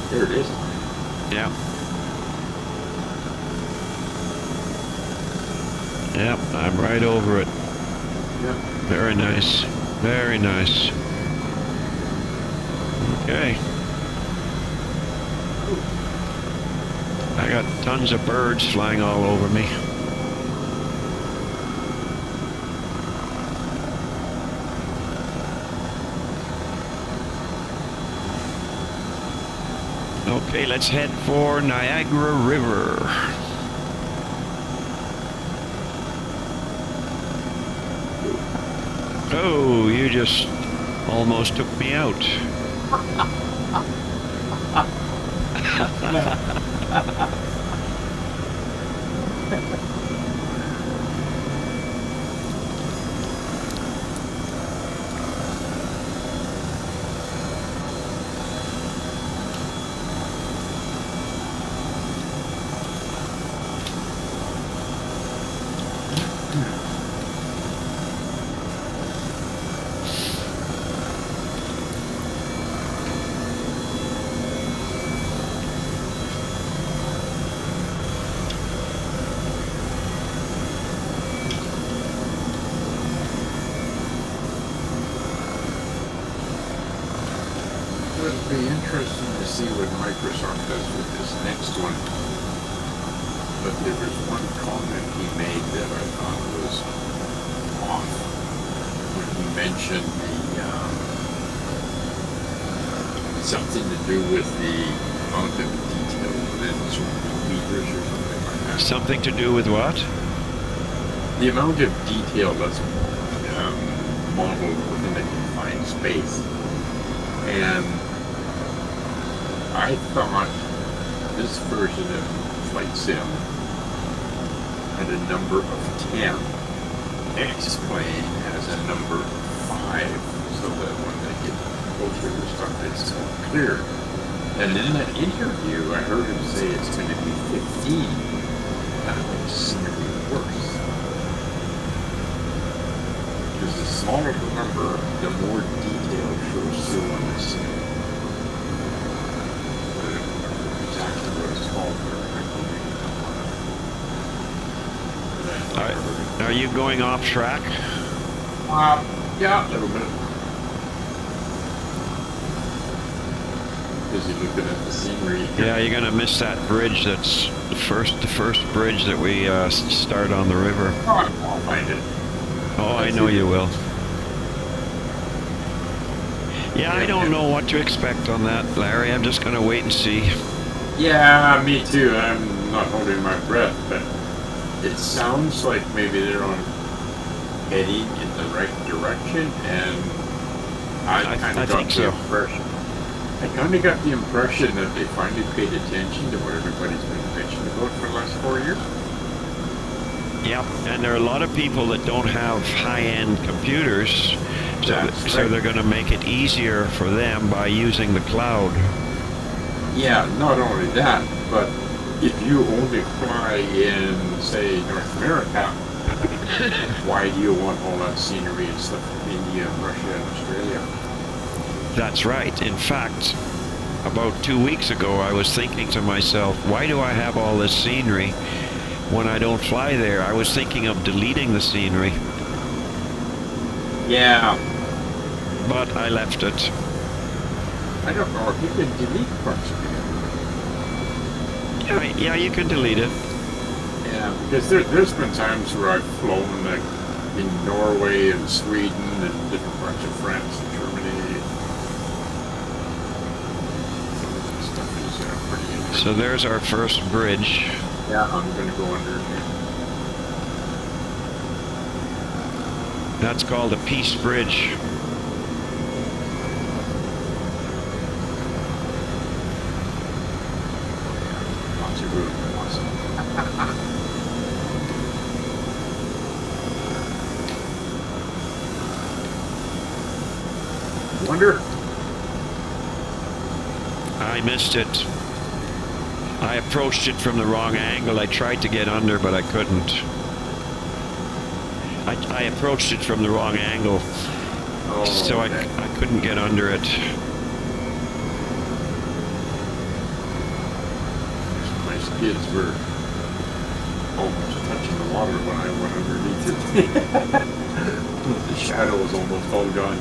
There it is. Yeah. Yep, I'm right over it. Yep. Very nice. Very nice. Okay. I got tons of birds flying all over me. Okay, let's head for Niagara River. Oh, you just almost took me out. It'll be interesting to see what Microsoft does with this next one. But there was one comment he made that I thought was off when he mentioned the something to do with the amount of detail within certain meters or something like that. Something to do with what? The amount of detail that's modeled within a confined space. And I thought this version of Flight Sim had a number of 10. X-Plane has a number of 5, so that when they get closer to stuff, it's so clear. And in that interview, I heard him say it's going to be 15. That makes scenery worse. Because the smaller the number, the more detail shows through on the scene. But I don't remember exactly what it's called, but I can read it. Are you going off track? Yeah, a little bit. Busy looking at the scenery. Yeah, you're gonna miss that bridge. That's the first bridge that we start on the river. I'll find it. Oh, I know you will. Yeah, I don't know what to expect on that, Larry. I'm just gonna wait and see. Yeah, me too. I'm not holding my breath, but it sounds like maybe they're on heading in the right direction, and I kind of got the impression. I kind of got the impression that they finally paid attention to what everybody's been bitching about for the last 4 years. Yep, and there are a lot of people that don't have high-end computers, so they're going to make it easier for them by using the cloud. Yeah, not only that, but if you only fly in, say, North America, why do you want all that scenery and stuff from India, Russia, and Australia? That's right. In fact, about 2 weeks ago, I was thinking to myself, why do I have all this scenery when I don't fly there? I was thinking of deleting the scenery. Yeah. But I left it. I don't know if you can delete parts of it. Yeah, you can delete it. Yeah, because there's been times where I've flown like in Norway and Sweden and different parts of France and Germany. Stuff is pretty interesting. So there's our first bridge. Yeah, I'm going to go under here. That's called a Peace Bridge. Lots of room. Awesome. Wonder. I missed it. I approached it from the wrong angle. I tried to get under, but I couldn't. I approached it from the wrong angle, so I couldn't get under it. My skids were almost touching the water when I went underneath it. The shadow was almost all gone.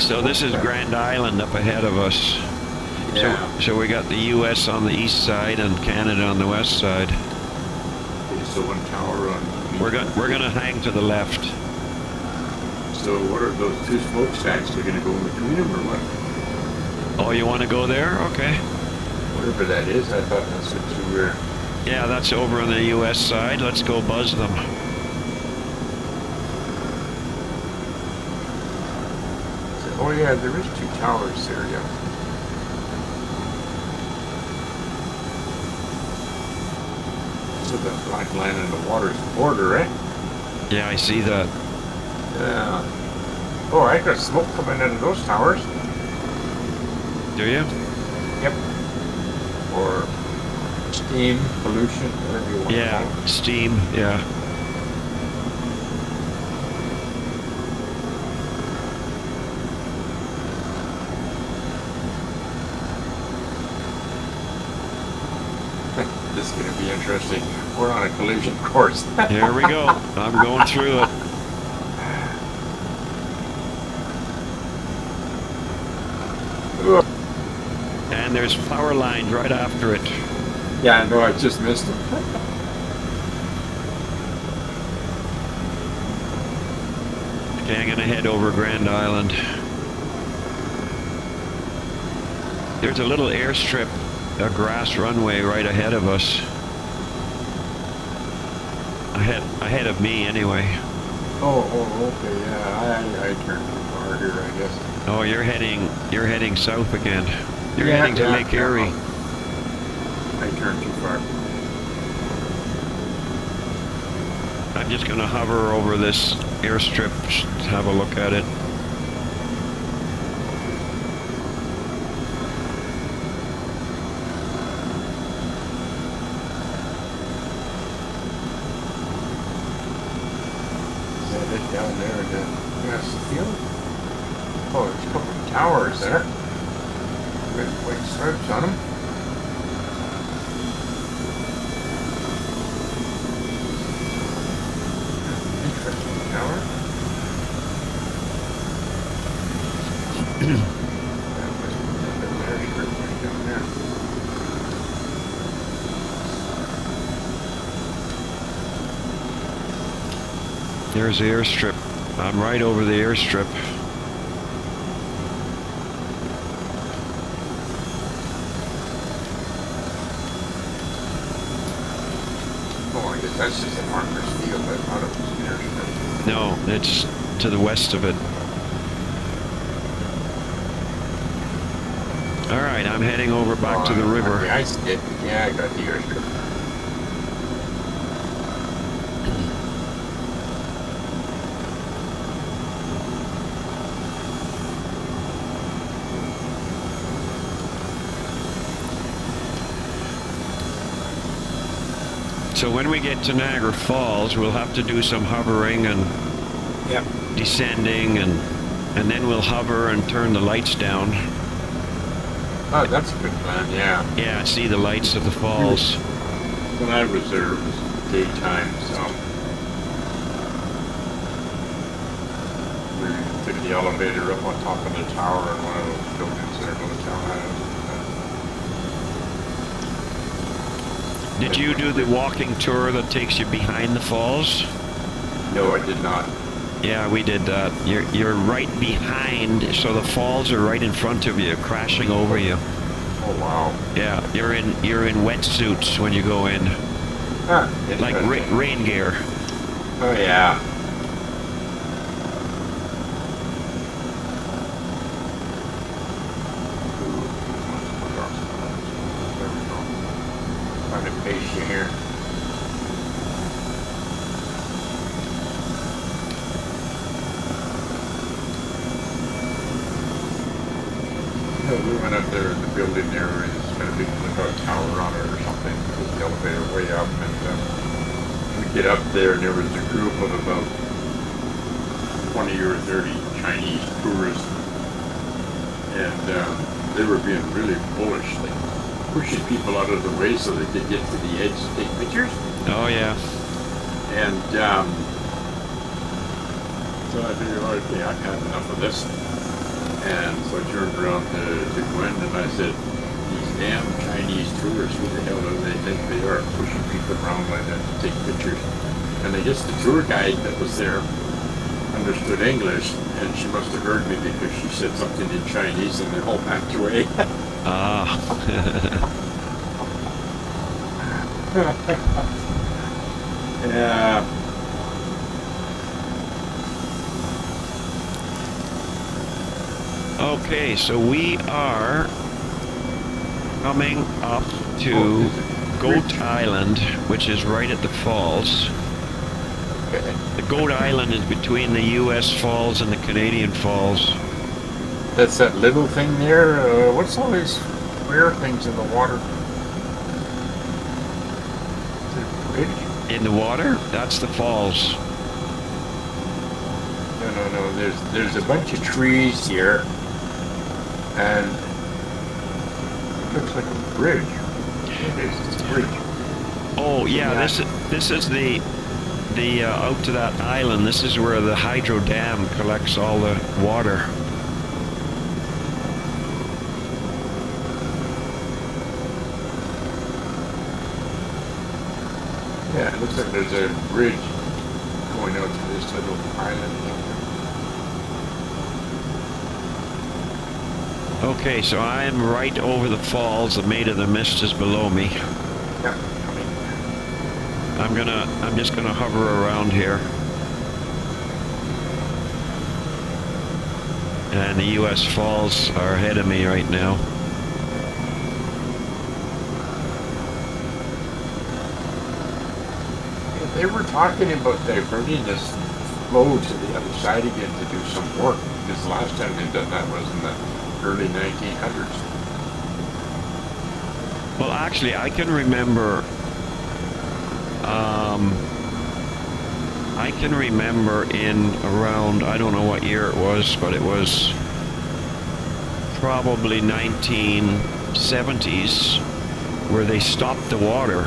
So this is Grand Island up ahead of us. Yeah. So we got the U.S. on the east side and Canada on the west side. Okay, so one tower on. We're gonna hang to the left. So what are those two smokestacks? We're gonna go in between them or what? Oh, you want to go there? Okay. Whatever that is, I thought that's what you were. Yeah, that's over on the U.S. side. Let's go buzz them. Oh yeah, there is two towers there, yeah. So the black line in the water's the border, eh? Yeah, I see that. Yeah. Oh, I got smoke coming out of those towers. Do you? Yep. Or steam, pollution, whatever you want to call Yeah, it. steam. Yeah. This is going to be interesting. We're on a collision course. Here we go. I'm going through it. Ugh. And there's power lines right after it. Yeah, I know, I just missed them. Okay, I'm gonna head over Grand Island. There's a little airstrip, a grass runway right ahead of us. Ahead of me anyway. Oh, okay, yeah, I turned too far here, I guess. Oh, you're heading south again. You're Yeah, heading to yeah, Lake yeah. Erie. I turned too far. I'm just gonna hover over this airstrip to have a look at it. Is that it down there in the grass field? Oh, there's a couple of towers there. Got white stripes on them. Interesting tower. That must be an airstrip right down there. There's the airstrip. I'm right over the airstrip. Oh, I guess that's just a marker's field. I thought it was an airstrip. No, it's to the west of it. All right, I'm heading over back to the river. Okay, I see it. Yeah, I got the airstrip. So when we get to Niagara Falls, we'll have to do some hovering and Yep. descending, and then we'll hover and turn the lights down. Oh, that's a good plan, yeah. Yeah, see the lights of the falls. When I was there, it was daytime, so we took the elevator up on top of the tower in one of those buildings there, the townhouse. Did you do the walking tour that takes you behind the falls? No, I did not. Yeah, we did that. You're right behind, so the falls are right in front of you, crashing over you. Oh wow. Yeah, you're in wetsuits when you go in, Huh, like interesting. rain gear. Oh yeah. There we go. Trying to pace you here. No, we went up there in the building there, and it's got a big lookout tower on it or something. Took the elevator way up, and we get up there, and there was a group of about 20 or 30 Chinese tourists, and they were being really bullish. Like, pushing people out of the way so they could get to the edge to take pictures. Oh yeah. And so I figured, okay, I've had enough of this. And so I turned around to Gwen and I said, these damn Chinese tourists, who the hell do they think they are, pushing people around like that to take pictures? And I guess the tour guide that was there understood English, and she must have heard me because she said something in Chinese and they all backed away. Ah. Yeah. Okay, so we are coming up to Goat Island, which is right at the falls. Okay. The Goat Island is between the U.S. Falls and the Canadian Falls. That's that little thing there. What's all these square things in the water? Is it a bridge? In the water, that's the falls. No. There's a bunch of trees here, and it looks like a bridge. It's a bridge. Oh yeah, this is the out to that island. This is where the hydro dam collects all the water. Yeah, it looks like there's a bridge going out to this little island. Okay, so I am right over the falls. The Maid of the Mist is below me. Yeah, coming. I'm just gonna hover around here. And the U.S. Falls are ahead of me right now. They were talking about diverting this flow to the other side again to do some work, because the last time they done that was in the early 1900s. Well, actually, I can remember. I can remember in around, I don't know what year it was, but it was probably 1970s, where they stopped the water.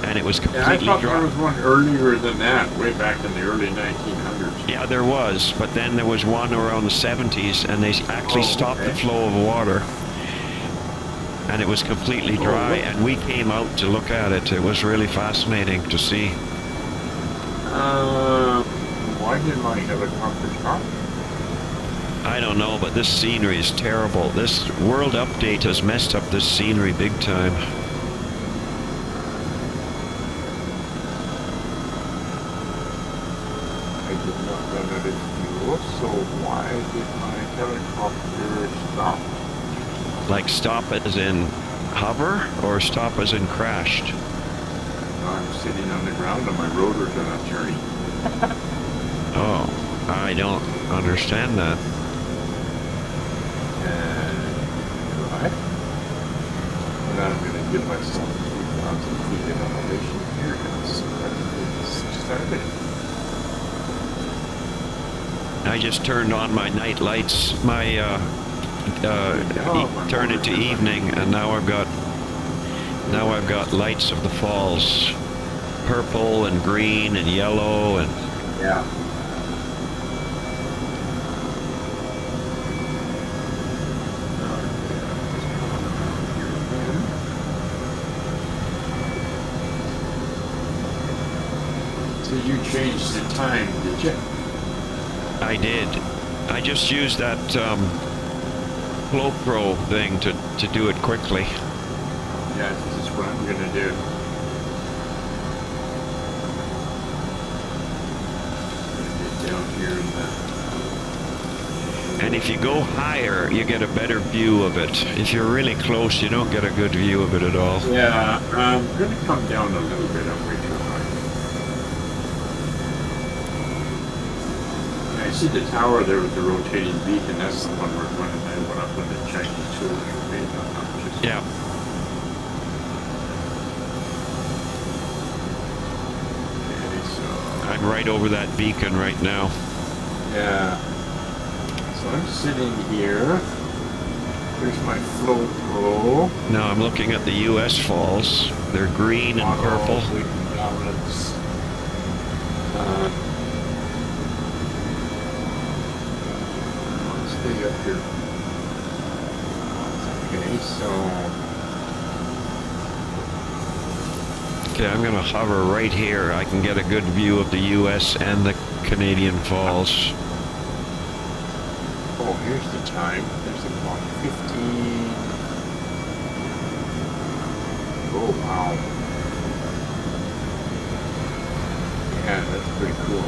And it was Yeah, I completely thought dry. there was one earlier than that, way back in the early 1900s. Yeah, there was, but then there was one around the 70s, and they actually stopped the flow of water. And it was completely dry, and we came out to look at it. It was really fascinating to see. Why did my helicopter stop? I don't know, but this scenery is terrible. This World Update has messed up this scenery big time. I did not run out of fuel, so why did my helicopter stop? Like stop as in hover, or stop as in crashed? I'm sitting on the ground and my rotors are not turning. Oh, I don't understand that. Right. And I'm going to give myself 3,000 feet in elevation here because it's started. I just turned on my night lights, turned it to evening, and now I've got lights of the falls, purple and green and yellow and Yeah. So you changed the time, did you? I did. I just used that GoPro thing to do it quickly. Yeah, this is what I'm gonna do. Get down here in the... And if you go higher, you get a better view of it. If you're really close, you don't get a good view of it at all. Yeah, I'm gonna come down a little bit. I'm way too high. Yeah, I see the tower there with the rotating beacon. That's the one we're going to went up when the Chinese tourists were made. Yeah. Okay, so... I'm right over that beacon right now. Yeah. So I'm sitting here. There's my float flow. Now I'm looking at the U.S. falls. They're green and purple. I'll stay up here. Okay, so Okay, I'm going to hover right here. I can get a good view of the U.S. and the Canadian falls. oh, here's the time. There's a clock. 15. Oh wow. Yeah, that's pretty cool.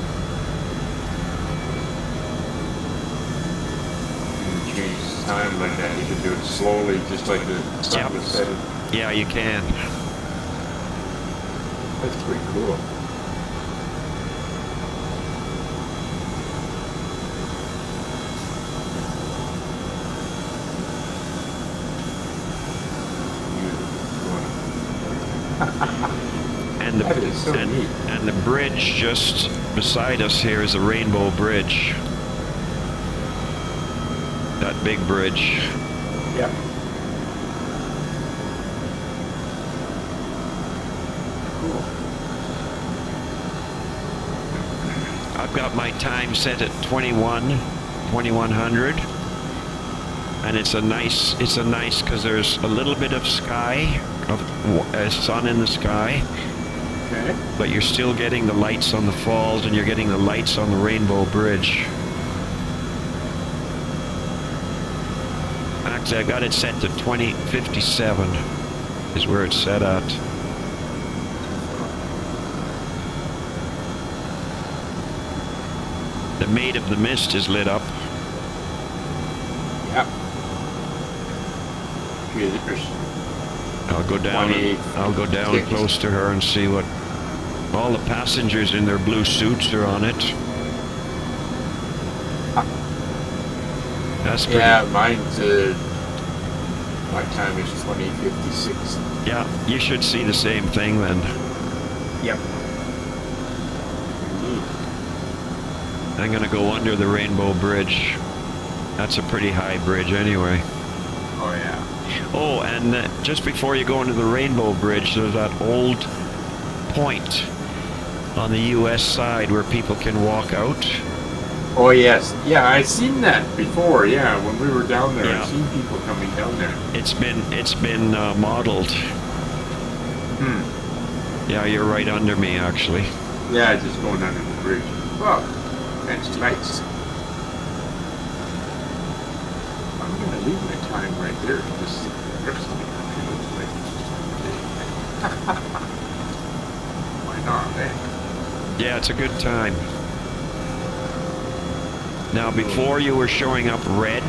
You can change time like that. You can do it slowly, just like the sun was setting. Yeah, you can. That's pretty cool. And the, That is so neat. and the bridge just beside us here is a Rainbow Bridge. That big bridge. Yeah. Cool. I've got my time set at 2100. And it's a nice because there's a little bit of sky, of sun in the sky, Okay. but you're still getting the lights on the falls and you're getting the lights on the Rainbow Bridge. Actually, I got it set to 2057 is where it's set at. The Maid of the Mist is lit up. Yep. There's I'll go down. 28, I'll go down 6. close to her and see what. All the passengers in their blue suits are on it. That's pretty. Yeah, mine's my time is 2056. Yeah, you should see the same thing then. Yep. I'm gonna go under the Rainbow Bridge. That's a pretty high bridge anyway. Oh yeah. Oh, and just before you go into the Rainbow Bridge, there's that old point on the U.S. side where people can walk out. Oh yes. Yeah, I've seen that before. Yeah, when we were down there, Yeah. I've seen people coming down there. It's been modeled. Hmm. Yeah, you're right under me actually. Yeah, just going under the bridge. Well, that's nice. I'm gonna leave my time right there and just see the rest of the country looks like. Why not, eh? Yeah, it's a good time. Now, before you were showing up red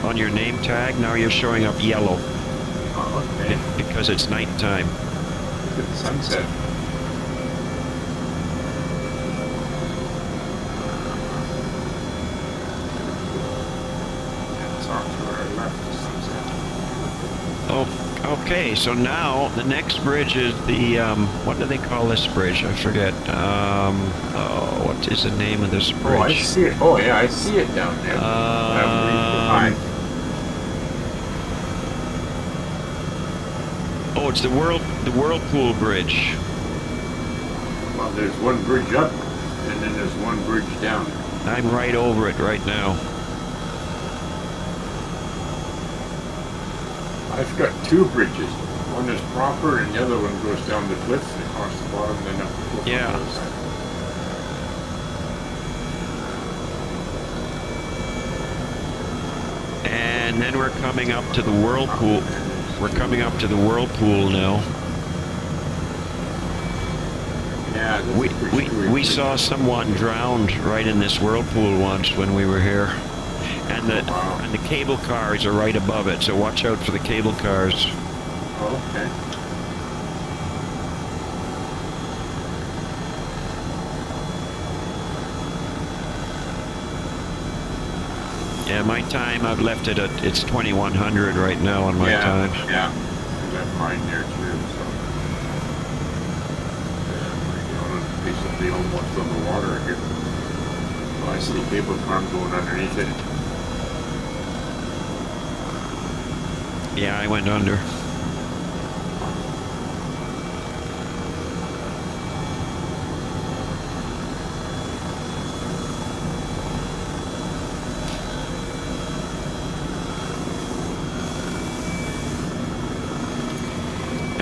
on your name tag, now you're showing up yellow Oh, okay. because it's nighttime. Look at the sunset. Yeah, it's off to our left, the sunset. Oh, okay. So now the next bridge is the what do they call this bridge? I forget. Oh, what is the name of this bridge? Oh, I see it. Oh, yeah, I see it down there. Behind. Oh, it's the Whirlpool Bridge. Well, there's one bridge up, and then there's one bridge down. I'm right over it right now. I've got two bridges. One is proper, and the other one goes down the cliff and across the bottom, and then up the cliff Yeah. on the other side. And then we're coming up to the Whirlpool. We're coming up to the Whirlpool now. Yeah, this We is pretty screwy we bridge. saw someone drowned right in this whirlpool once when we were here, and Wow. the cable cars are right above it. So watch out for the cable cars. Oh, okay. Yeah, my time I've left it at it's 2100 right now on my yeah, time. Yeah, I left mine there too, so. We're basically almost on the water here. Oh, I see the cable car going underneath it. Yeah, I went under.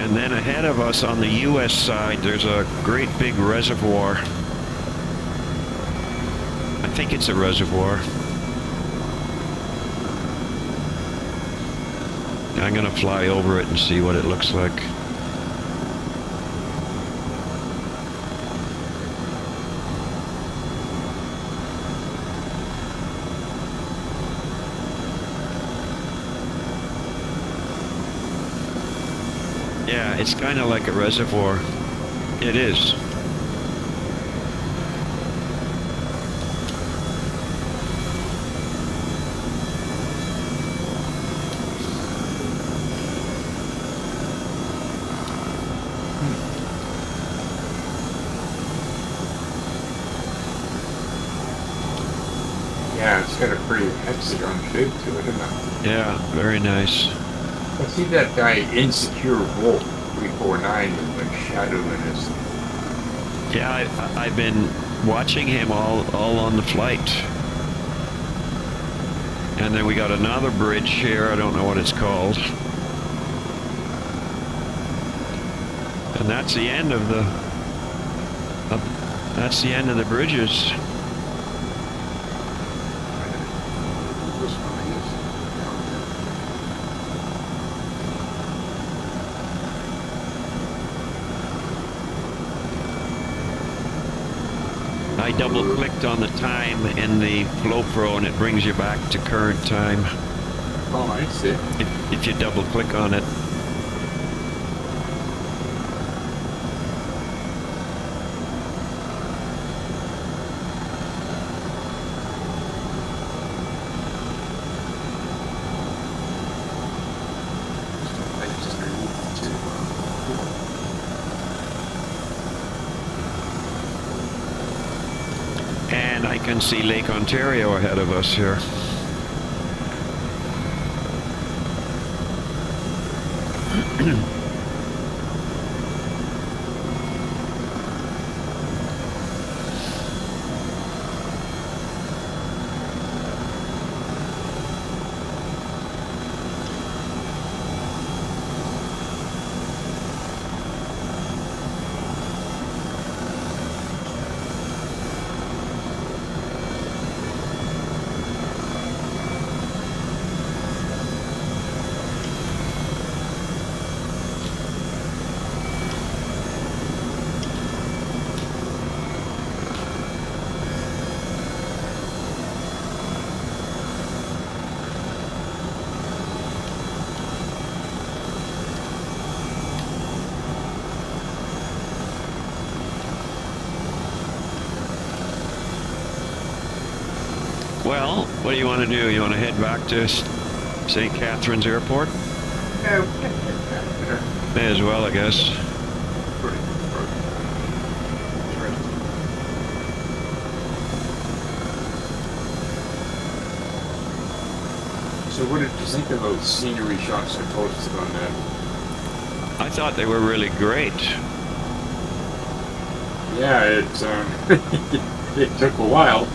And then ahead of us on the US side, there's a great big reservoir. I think it's a reservoir. I'm gonna fly over it and see what it looks like. Yeah, it's kind of like a reservoir. It is. Yeah, it's got a pretty hexagon shape to it, isn't it? Yeah, very nice. I see that guy Insecure Wolf 349 with like shadow in his. Yeah, I've been watching him all on the flight. And then we got another bridge here. I don't know what it's called. And that's the end of the. That's the end of the bridges. This one I double clicked on the time in the Flow Pro and it brings you back to current time. Oh, I see. If you double click on it. I just removed the two. And I can see Lake Ontario ahead of us here. Well, what do you want to do? You want to head back to St. Catharines Airport? Yeah, May as well, I guess. pretty good. So what did you think of those scenery shots I posted on that? I thought they were really great. Yeah, it took a while.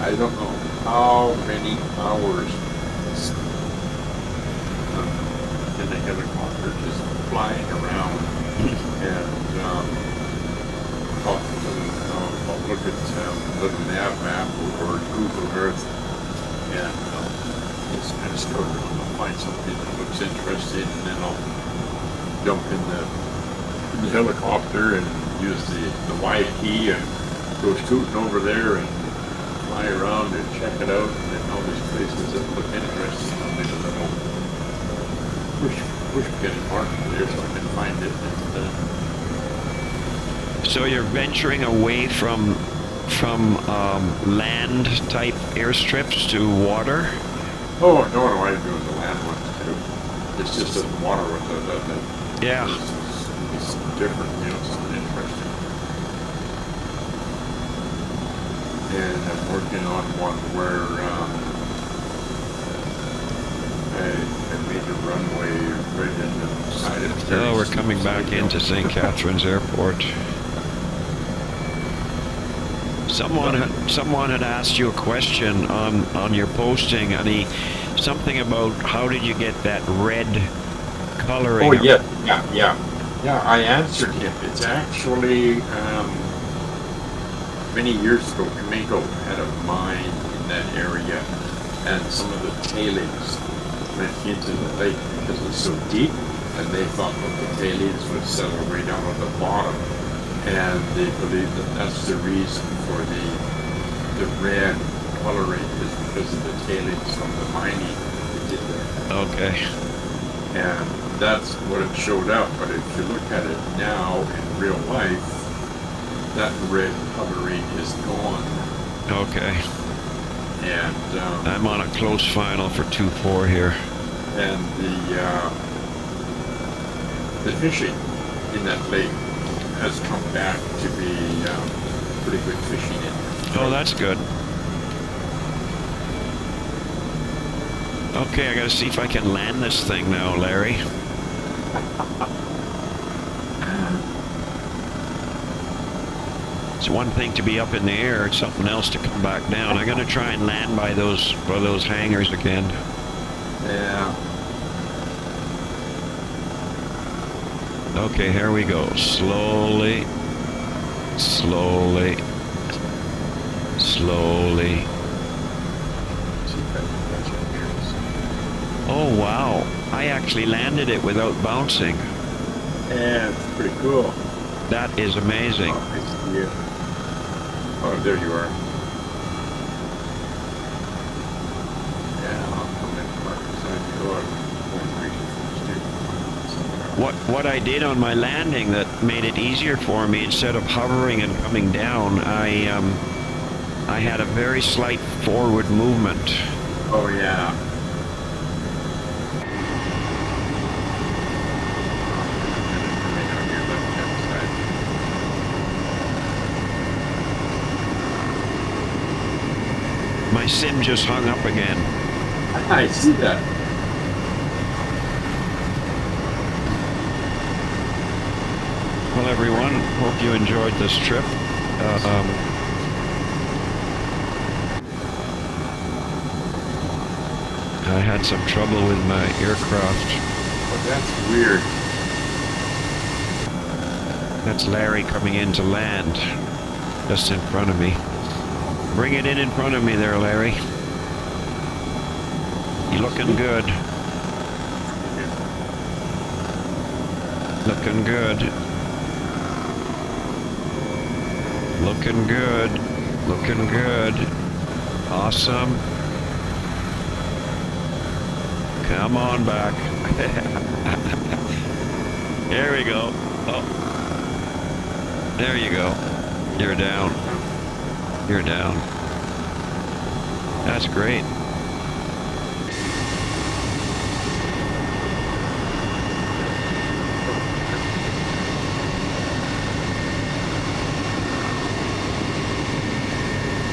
I don't know how many hours in the helicopter just flying around and talking to them. I'll look at little nav map or Google Earth and just kind of start to find something that looks interesting, and then I'll jump in the helicopter and use the Y key and go scooting over there and fly around and check it out, and then all these places that look interesting, I'll make a little push getting marked there so I can find it. And, So you're venturing away from land type airstrips to water? oh no, I'm doing the land ones too. It's just that the water ones Yeah. It's different, something interesting. and I'm working on one where I made a runway right in the side of the Oh, we're coming back into St. Catharines Airport. Someone had asked you a question on your posting, and something about how did you get that red coloring? Oh, yeah. I answered him. It's actually many years ago, Comingo had a mine in that area, and some of the tailings went into the lake because it was so deep, and they thought that the tailings would settle way down at the bottom, and they believe that that's the reason for the red coloring is because of the tailings from the mining they did there. Okay. And that's what it showed up, but if you look at it now in real life, that red coloring is gone. Okay. And I'm on a close final for 2-4 here. and the fishing in that lake has come back to be pretty good fishing in it. Oh, that's good. Okay, I gotta see if I can land this thing now, Larry. It's one thing to be up in the air, it's something else to come back down. I'm gonna try and land by those hangars again. Yeah. Okay, here we go. Slowly, slowly, slowly. See if I can catch it here. Oh wow, I actually landed it without bouncing. Yeah, it's pretty cool. That is amazing. Oh, I see you. Oh, there you are. Yeah, I'll come in park beside you. Go out one region What I did on my landing that made it easier for me, instead of hovering and coming down, I had a very slight forward movement. Oh, yeah. My sim just hung up again. I see that. Well, everyone, hope you enjoyed this trip. I had some trouble with my aircraft. Oh, that's weird. That's Larry coming in to land, just in front of me. Bring it in front of me there, Larry. You looking good. Looking good. Looking good. Looking good. Awesome. Come on back. There we go. Oh. There you go. You're down. You're down. That's great.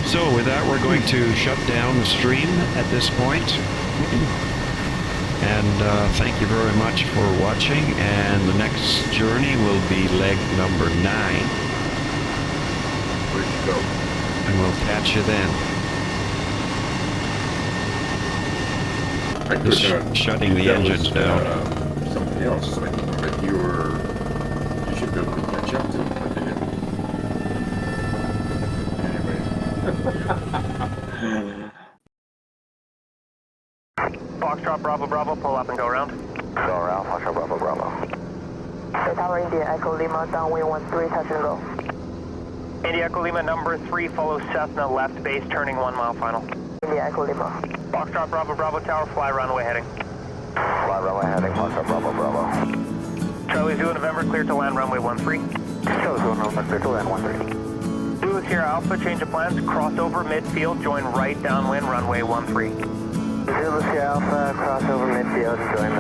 So with that, we're going to shut down the stream at this point. And thank you very much for watching. And the next journey will be leg number 9. Where'd you go? And we'll catch you then. I could, Just shutting the engines down. Somebody else, but you should be able to catch up to it, but they didn't. Anyways. Foxtrot Bravo Bravo, pull up and go around. Go around, Foxtrot Bravo Bravo. Tower India Echo Lima, downwind 13, touch and go. India Echo Lima number 3, follow Cessna left base, turning 1 mile final. India Echo Lima. Foxtrot Bravo Bravo Tower, fly runway heading. Fly runway heading, Foxtrot Bravo Bravo. Charlie Zulu November, clear to land runway 13. Charlie Zulu November, clear to land 13. Zulu Sierra Alpha, change of plans, cross over midfield, join right downwind runway 13. Zulu Sierra Alpha, cross over midfield, join